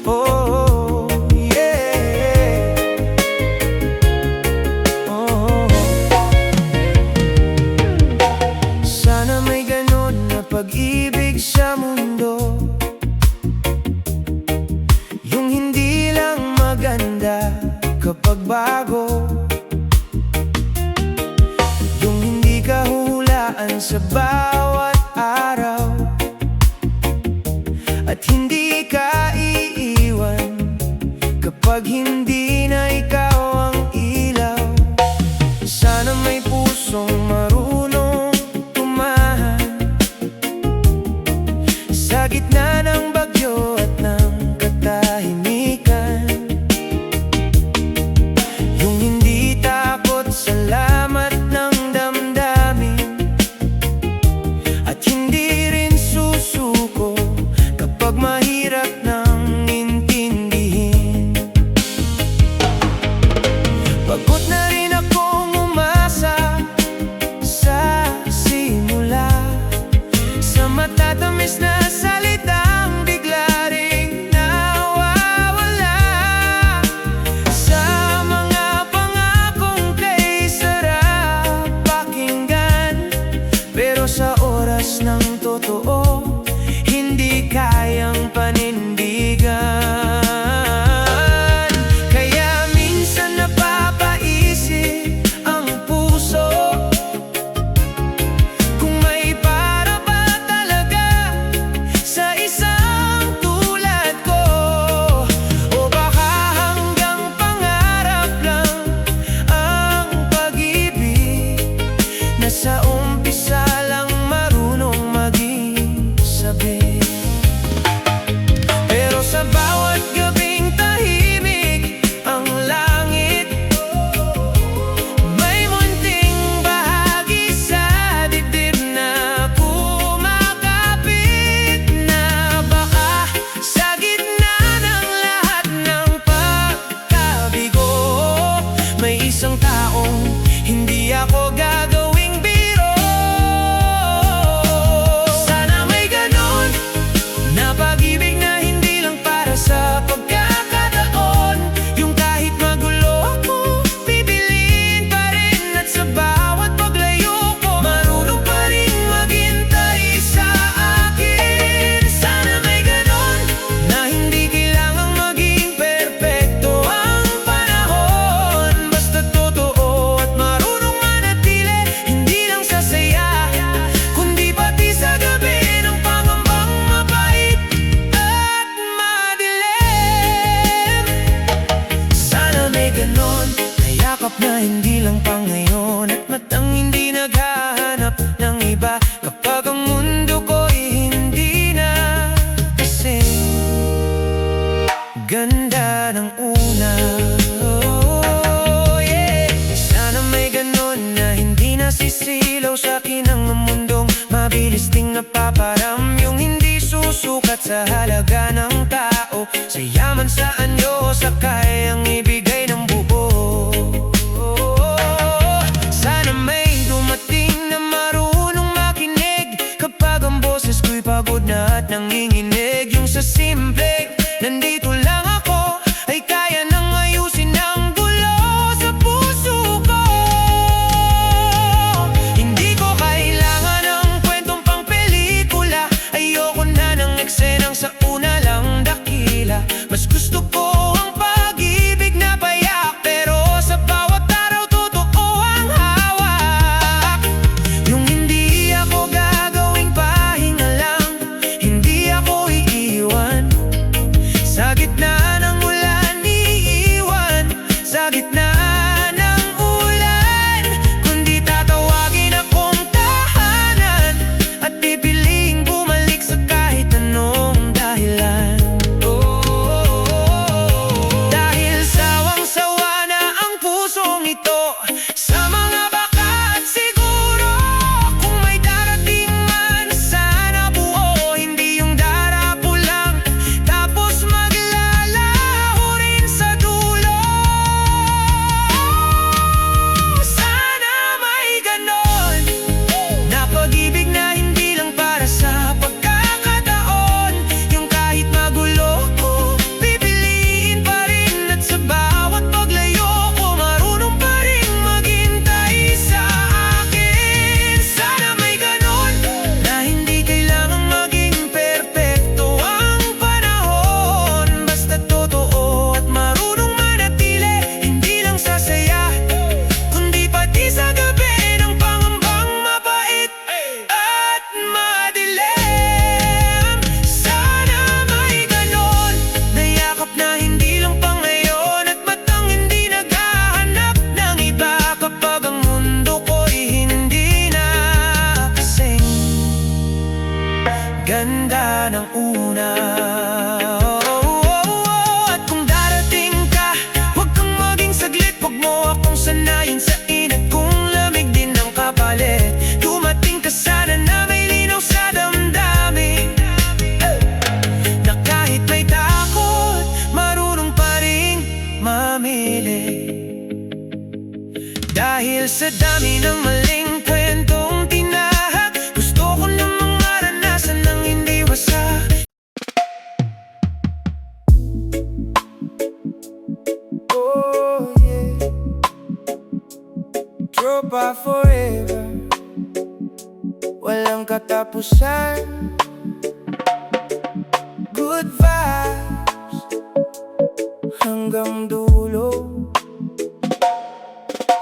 Oh, yeah. Oh. Sana may ganon na pag-ibig sa mundo, yung hindi lang maganda kapag bago, yung hindi ka hulaan sa bawat araw, at hindi ka iiwan kapag hindi na ikaw ang ilaw. Sana may pusong marunong tumahan sa gitna ng bagyo at ng katahimikan, yung hindi takot sa lamat ng damdamin, sa akin ang mundong mabilis ding napaparam, yung hindi susukat sa halaga ng tao, sa yaman, sa anyo, sa kayang ibigay ng buo. Sana may dumating na marunong makinig kapag ang boses ko'y pagod na at nanginginig. Yung sa simpleng nandito lang ako ay kaya nang ayusin ang gulo sa puso ko. Hindi ko kailangan ng kwentong pang pelikula, ayoko na ng eksenang sa una lang dakila. Mas gusto ko ang pag-ibig na payak, pero sa bawat araw totoo ang hawak. Yung hindi ako gagawing pahinga lang, hindi ako iiwan sa gitna ng ulan, iiwan sa gitna ng ulan, kundi tatawagin akong tahanan at pipiliing bumalik sa kahit anong dahilan. Dahil sawang-sawa na ang pusong ito sa mga baka, at siguro kung may darating man, sana buo, hindi yung darapo lang tapos maglalaho rin sa dulo. Sana may ganon na pag-ibig na hindi lang para sa pagkakataon, yung kahit magulo ko, pipiliin pa rin, at sa bawat paglayo ko, marunong pa rin maghintay sa akin. Sana may ganon na hindi kailangang maging perpekto ang panahon, basta totoo at marunong manatili, hindi lang sa saya kundi pati sa gabi ng pangambang mabait at madilim. Sana may ganon na yakap na hindi lang pang ngayon, at matang hindi naghahanap ng iba kapag ang mundo ko'y hindi na kasing ganda ng una. At kung darating ka, huwag kang maging saglit, huwag mo akong sanayin sa init kung lamig din ang kapalit. Dumating ka sana na may linaw sa damdamin, na kahit may takot, marunong pa rin mamili. Dahil sa dami ng maling kwentong tinahak, gusto ko namang maranasan ng hindi wasak. Oh yeah, tropa forever, walang katapusan. Good vibes hanggang dulo.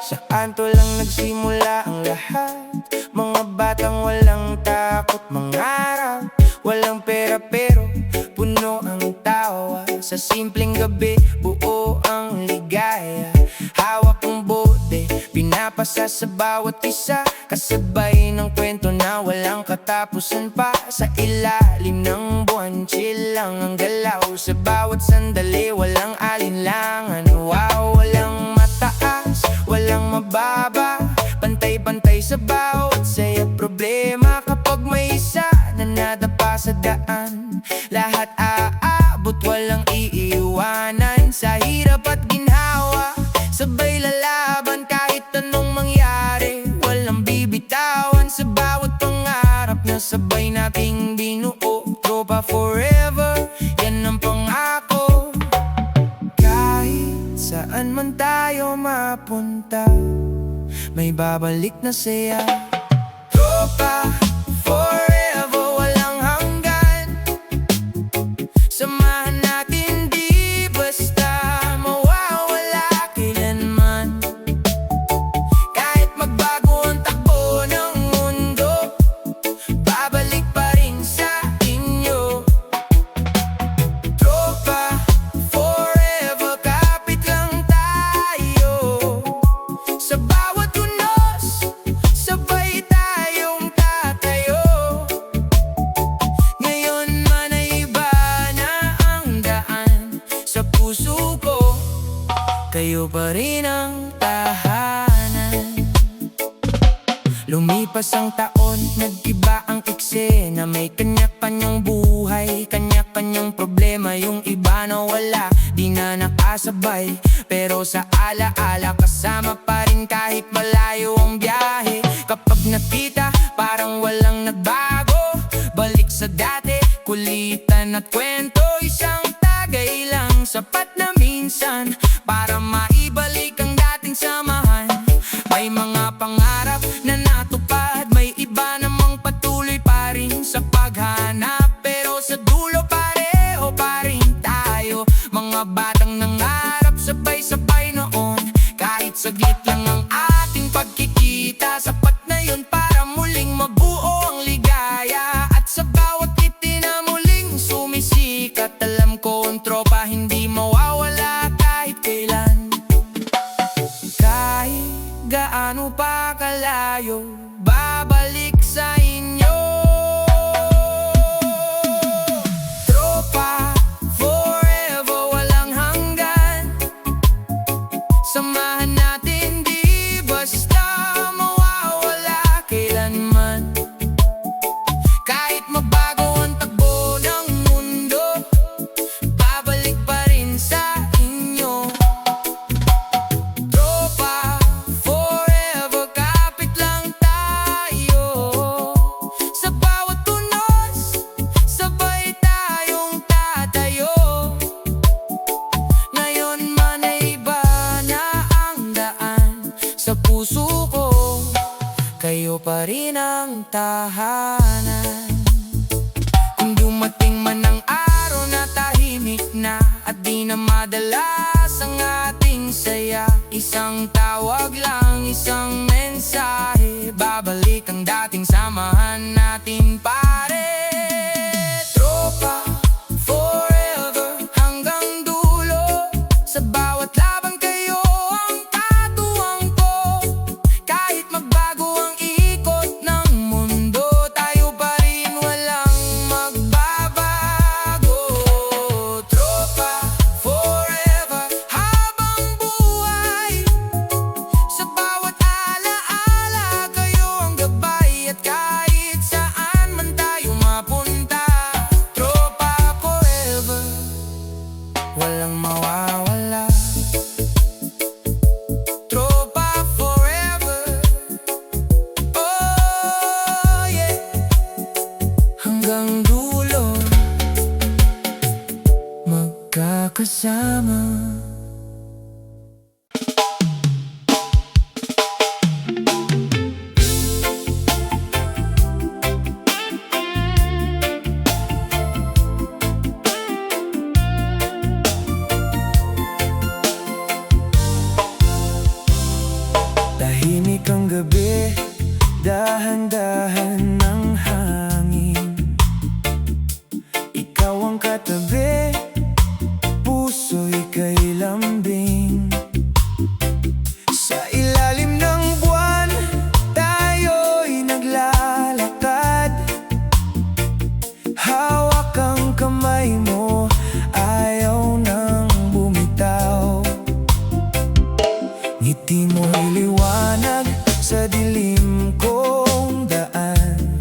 Sa kanto lang nagsimula ang lahat, mga batang walang takot mangarap, walang pera pero puno ang tawa. Sa simpleng gabi buo ang ligaya, hawak ang bote, pinapasa sa bawat isa, kasabay ng kwento na walang katapusan pa. Sa ilalim ng buwan, chill lang ang galaw, sa bawat sandali walang alinlangan. Wow, walang mataas, walang mababa, pantay-pantay sa bawat saya. Problema kapag may isa na nadapa sa daan, lahat aabot, walang iiwanan. Sa hirap at ginhawa, sabay lalaban kahit anong mangyari, walang bibitawan sa bawat pangarap na sabay nating binuo. Tropa forever, yan ang pangako. Kahit saan man tayo mapunta, may babalik na saya. Tropa forever, walang hanggan, samahan natin di basta mawawala kailanman. Kahit magbago ang takbo ng mundo, babalik pa rin sa inyo. Tropa forever, kapit lang tayo, sa bawat unos, sabay tayong tatayo. Ngayon man ay iba na ang daan, sa puso ko kayo pa rin ang tahanan. Lumipas Lumipas ang taon, nag-iba ang eksena. May kanya-kanyang buhay, kanya-kanyang problema. Yung iba na wala, di na nakasabay. Pero sa alaala, kasama pa rin kahit malayo ang biyahe. Kapag nakita, parang walang nagbago. Balik sa dati, kulitan at kwento. Isang tagay lang, sapat na minsan para maibalik ang dating samahan. May mga pangarap na natupad, may iba namang patuloy pa rin sa paghanap. Pero sa dulo pareho pa rin tayo, mga batang nangarap sabay-sabay noon. Kahit saglit lang ang ating pagkikita, sapat na yun para muling mabuo ang ligaya. At sa bawat ngiti na muling sumisikat, alam ko ang tropa hindi mawawala kahit kailan. Kahit gaano pa kalayo, babalik sa inyo. Tropa, forever, walang hanggan. Samahan natin, di basta mawawala kailanman. Kahit mabago ang takbo ng mundo, babalik pa rin sa inyo. Tropa, forever, kapit lang tayo. Sa bawat tunos, sabay tayong tatayo. Ngayon man ay iba na ang daan. Sa puso ko, kayo pa rin ang tahanan. Kung dumating man ang araw na tahimik na at di na madalas ang ating saya, isang tawag lang, isang mensahe, babalik ang dating samahan natin pare. Tropa, forever, hanggang dulo. Sa bawat laban kayo ang katuwang ko. Kahit magbago ang ikot ng mundo, tayo pa rin walang magbabago. Tropa, forever, habang buhay. Sa bawat alaala, kayo ang gabay. At kahit saan man tayo mapunta, tropa, forever, walang mawawala. Tropa, forever, oh yeah. Hanggang dulo, magkakasama. Tahimik ang gabi, dahan-dahan ng hangin. Ikaw ang katabi, puso'y kay lambing. Sa ilalim ng buwan, tayo'y naglalakad. Hawak ang kamay mo, ayaw nang bumitaw. Ngiti mo'y liwanag sa dilim kong daan.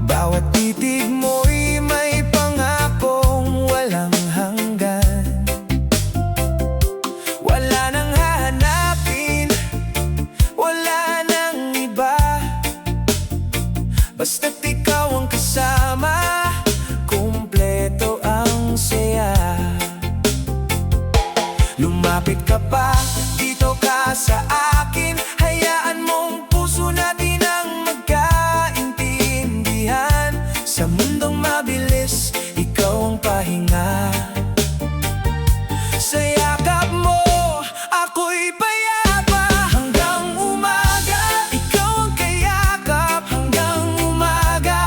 Bawat titig mo'y may pangakong walang hanggan. Wala nang hahanapin, wala nang iba. Basta't ikaw ang kasama, kumpleto ang saya. Lumapit ka pa, dito ka sa akin. Hayaan mong puso natin ang magkaintindihan. Sa mundong mabilis, ikaw ang pahinga. Sa yakap mo, ako'y payapa. Hanggang umaga, ikaw ang kayakap. Hanggang umaga,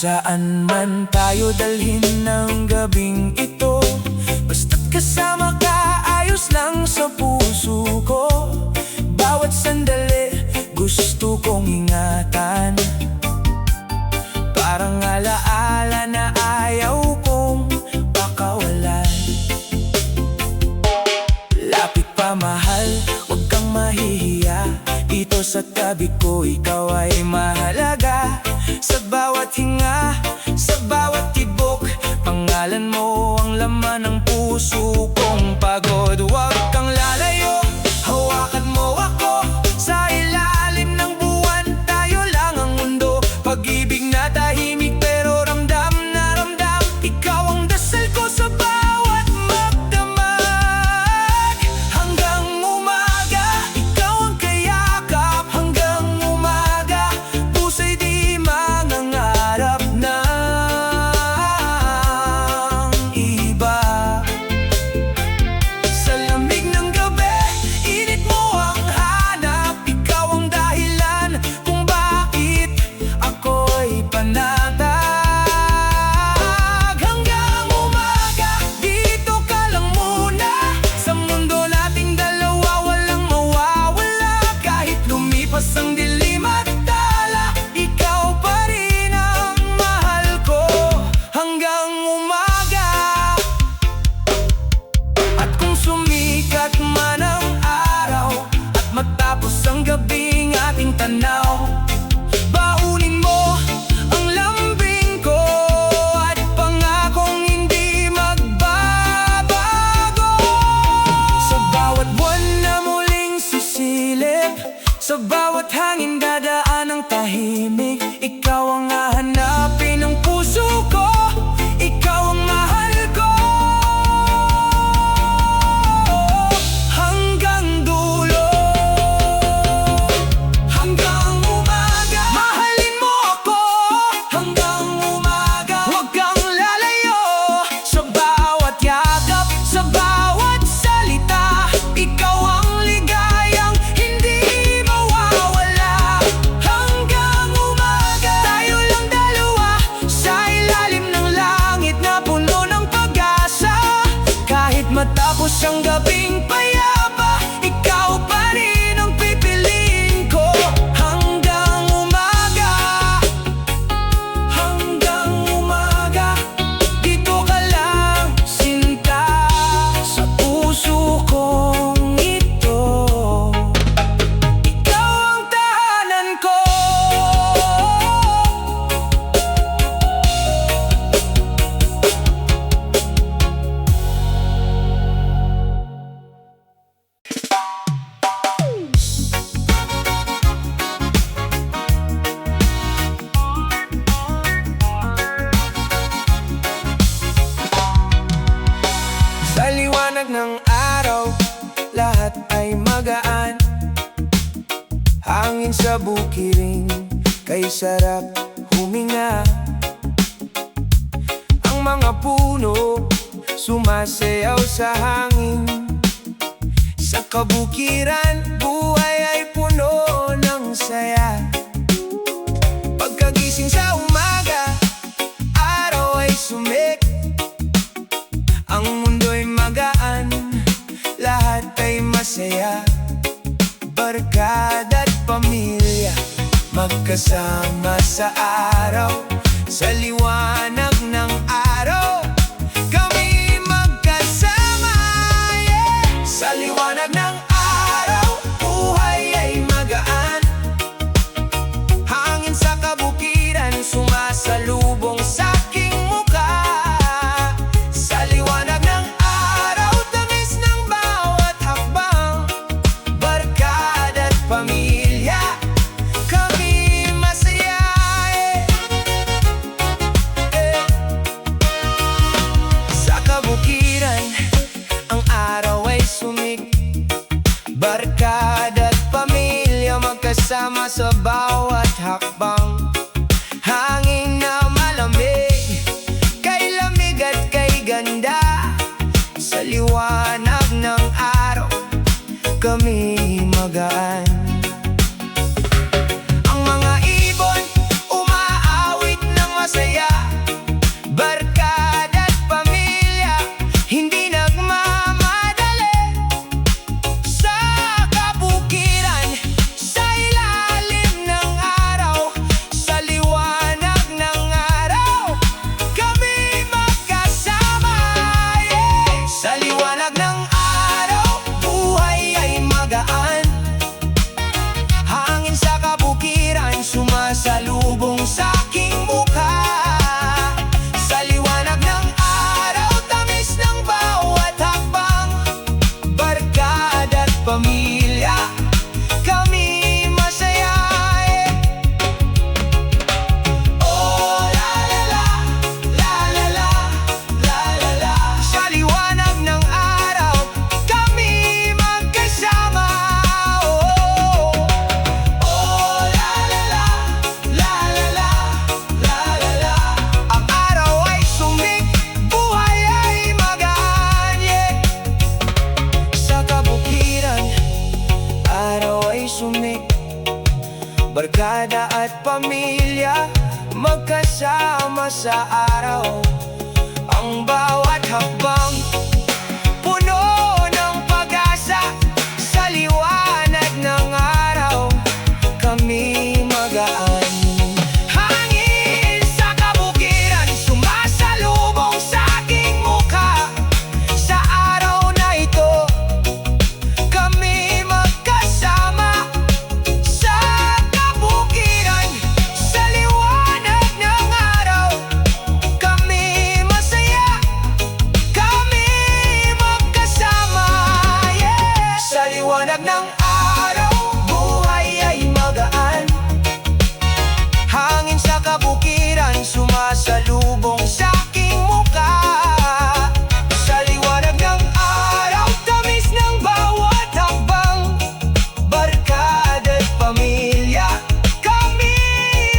saan man tayo dalhin ng gabing ito, basta't kasama ka, ayos lang sa puso ko. Bawat sandali gusto kong ingatan, parang alaala na ayaw kong pakawalan. Lapit pa mahal, huwag kang mahihiya, dito sa tabi ko ikaw ay mahalaga. Sa bawat hinga, sa bawat tibok, pangalan mo ang laman ng puso kong pagod. Huwag kang lalayo, hawakan mo ako, sa ilalim ng buwan tayo lang ang mundo. Pag-ibig na tahimik pero ramdam na ramdam, ikaw ang dasal ko sa bawat magdamag. Hanggang umaga, ikaw ang kayakap. Hanggang umaga, puso'y di mangangarap ng iba. Sa lamig ng gabi, init mo ang hanap, ikaw ang dahilan kung bakit ako'y panatag. Hanggang umaga, dito ka lang muna, sa mundo nating dalawa walang mawawala. Kahit lumipas ang dilim at tala, ikaw pa rin ang mahal ko. Hanggang umaga, at kung sumikat man ang araw, at matapos ang gabing ating tanaw, baunin mo ang lambing ko, at pangakong hindi magbabago. Sa bawat buwan na muling sisilip, sa bawat hangin dadaan ang tahimik, ikaw ang hahanapin ng puso ko, ikaw ang mahal ko. Hanggang dulo, hanggang umaga, mahalin mo ako. Hanggang umaga, huwag kang lalayo, sa bawat yakap, sa bawat salita, ikaw ang ligayang hindi mawawala. Hanggang umaga, tayo lang dalawa, sa ilalim ng langit na puno ng pag-asa. Kahit matapos ang gabing payapa, ikaw pa rin ang pipiliin ko. Hanggang umaga, hanggang umaga, dito ka lang sinta, sa puso kong ito, ikaw ang tahanan ko. Sa liwanag ng araw, lahat ay magaan. Hangin sa bukiring, kay sarap huminga. Ang mga puno, sumasayaw sa hangin. Sa kabukiran, buhay ay puno ng saya. Pagkagising sa umaga, araw ay sumik, ang mundo'y magaan, lahat ay masaya. Barkada at pamilya, magkasama sa araw. Sa liwanag ng araw, kami magkasama, yeah! Sa liwanag ng araw, buhay ay magaan. Hangin sa kabukiran, sumasalubong sa aking mukha. Sa liwanag ng araw, tamis ng bawat hakbang. Barkada at pamilya, kami masaya, Sa kabukiran, ang araw ay sumik. Barkada at pamilya, magkasama sa bawat hakbang. Hangin na malamig, kay lamig at kay ganda. Sa liwanag ng araw, kami magaan. Ang mga ibon umaawit ng masaya. barkada at pamilya, magkasama sa araw. Ang bawat hakbang puno ng pag-asa, sa liwanag ng araw kami magaan. Hangin sa kabukiran, sumasalubong sa aking mukha. Sa araw na ito, kami magkasama. Sa kabukiran, sa liwanag ng araw kami masaya, kami magkasama, yeah. Sa liwanag ng araw, buhay ay magaan. Hangin sa kabukiran, sumasalubong sa aking mukha. Sa liwanag ng araw, tamis ng bawat hakbang, barkada at pamilya, kami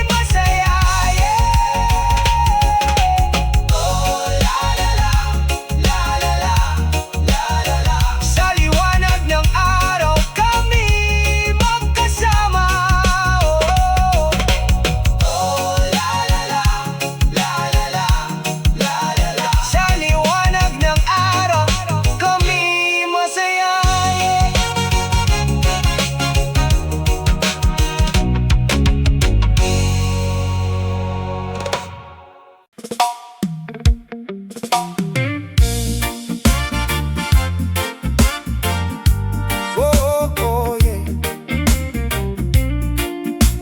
masaya, yeah. Oh, la la la, la la la, la la la. Sa liwanag ng araw, kami magkasama. Oh, oh, la la la, la la la, la la la. Sa liwanag ng araw, kami masaya, yeah. Oh, oh, oh, yeah.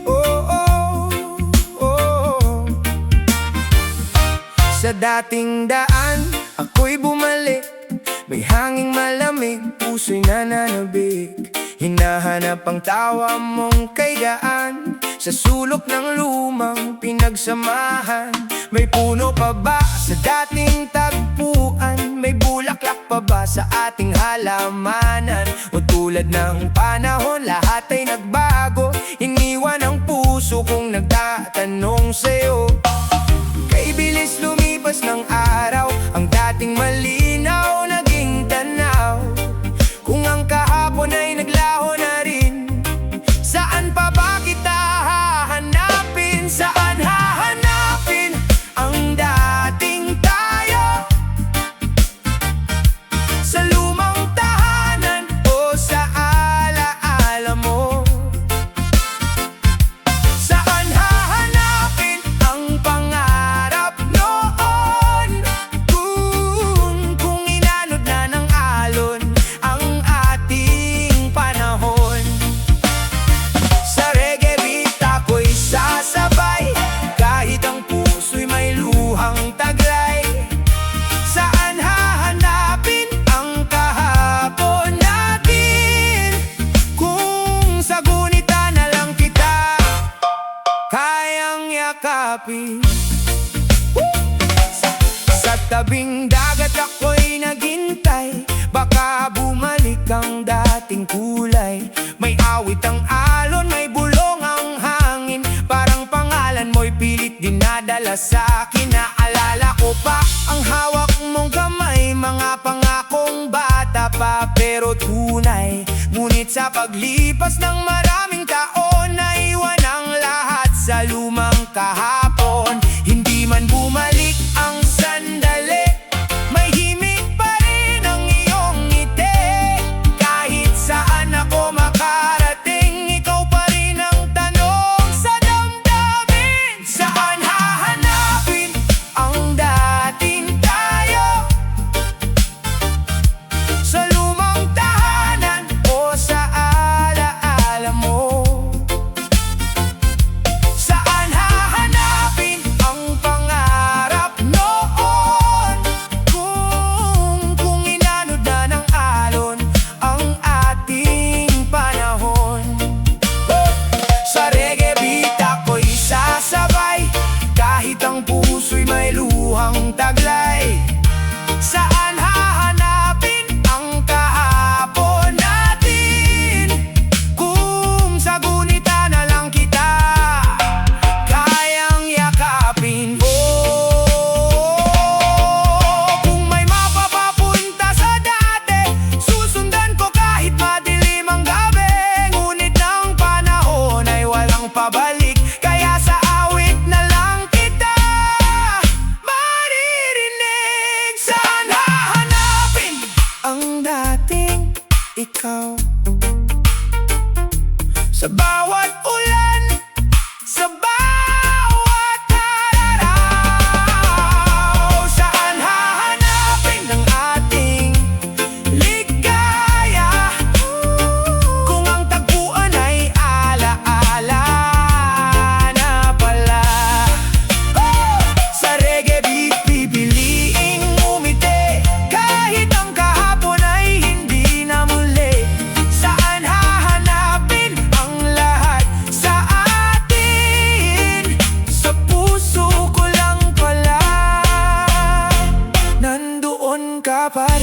Oh, oh, oh. Sa dating daan, ako'y bumalik. May hanging malamig, puso'y nananabik. Hinahanap ang tawa mong kay daan. Sa sulok ng lumang pinagsamahan. May puno pa ba sa dating tagpuan? May bulaklak pa ba sa ating halamanan? O tulad ng panahon, lahat ay nagbago. Iniwan ang puso kong nagtatanong sa'yo. Kay bilis lumipas ng araw, ang dating malinaw naging tanaw. Kung ang kahapon ay naglaho na rin, saan pa ba kita hahanapin? Saan hahanapin ang dating tayo? Sa lumang tahanan o sa alaala mo? Saan hahanapin ang pangarap noon? Kung inanod na ng alon ang ating panahon. Sa reggae beat ako'y sasabay, kahit ang puso'y may luhang taglay. Saan hahanapin ang kahapon natin? Kung sa gunita na lang kita kayang yakapin. Sa tabing dagat ako'y naghintay, baka bumalik ang dating kulay. May awit ang alon, may bulong ang hangin, parang pangalan mo'y pilit dinadala sa'kin. Naalala ko pa ang hawak mong kamay, mga pangakong bata pa pero tunay. Ngunit sa paglipas ng maraming taon, naiwan ang lahat sa lumang kahapon. Hindi man bumalik ang sandali, may himig pa rin ang iyong ngiti. Kahit saan ako makarating, ikaw pa rin ang tanong sa damdamin. Saan hahanapin ang dating tayo? Sa lumang tahanan o sa alaala mo? Saan hahanapin ikaw. Sa bawat ulan, sa bawat araw, saan hahanapin ang ating ligaya kung ang tagpuan ay alaala na pala. Sa reggae beat, pipiliing umiti kahit ang kahapon ay hindi na muli. Saan hahanapin ang lahat sa atin? Sa puso ko lang pala, nandoon ka pa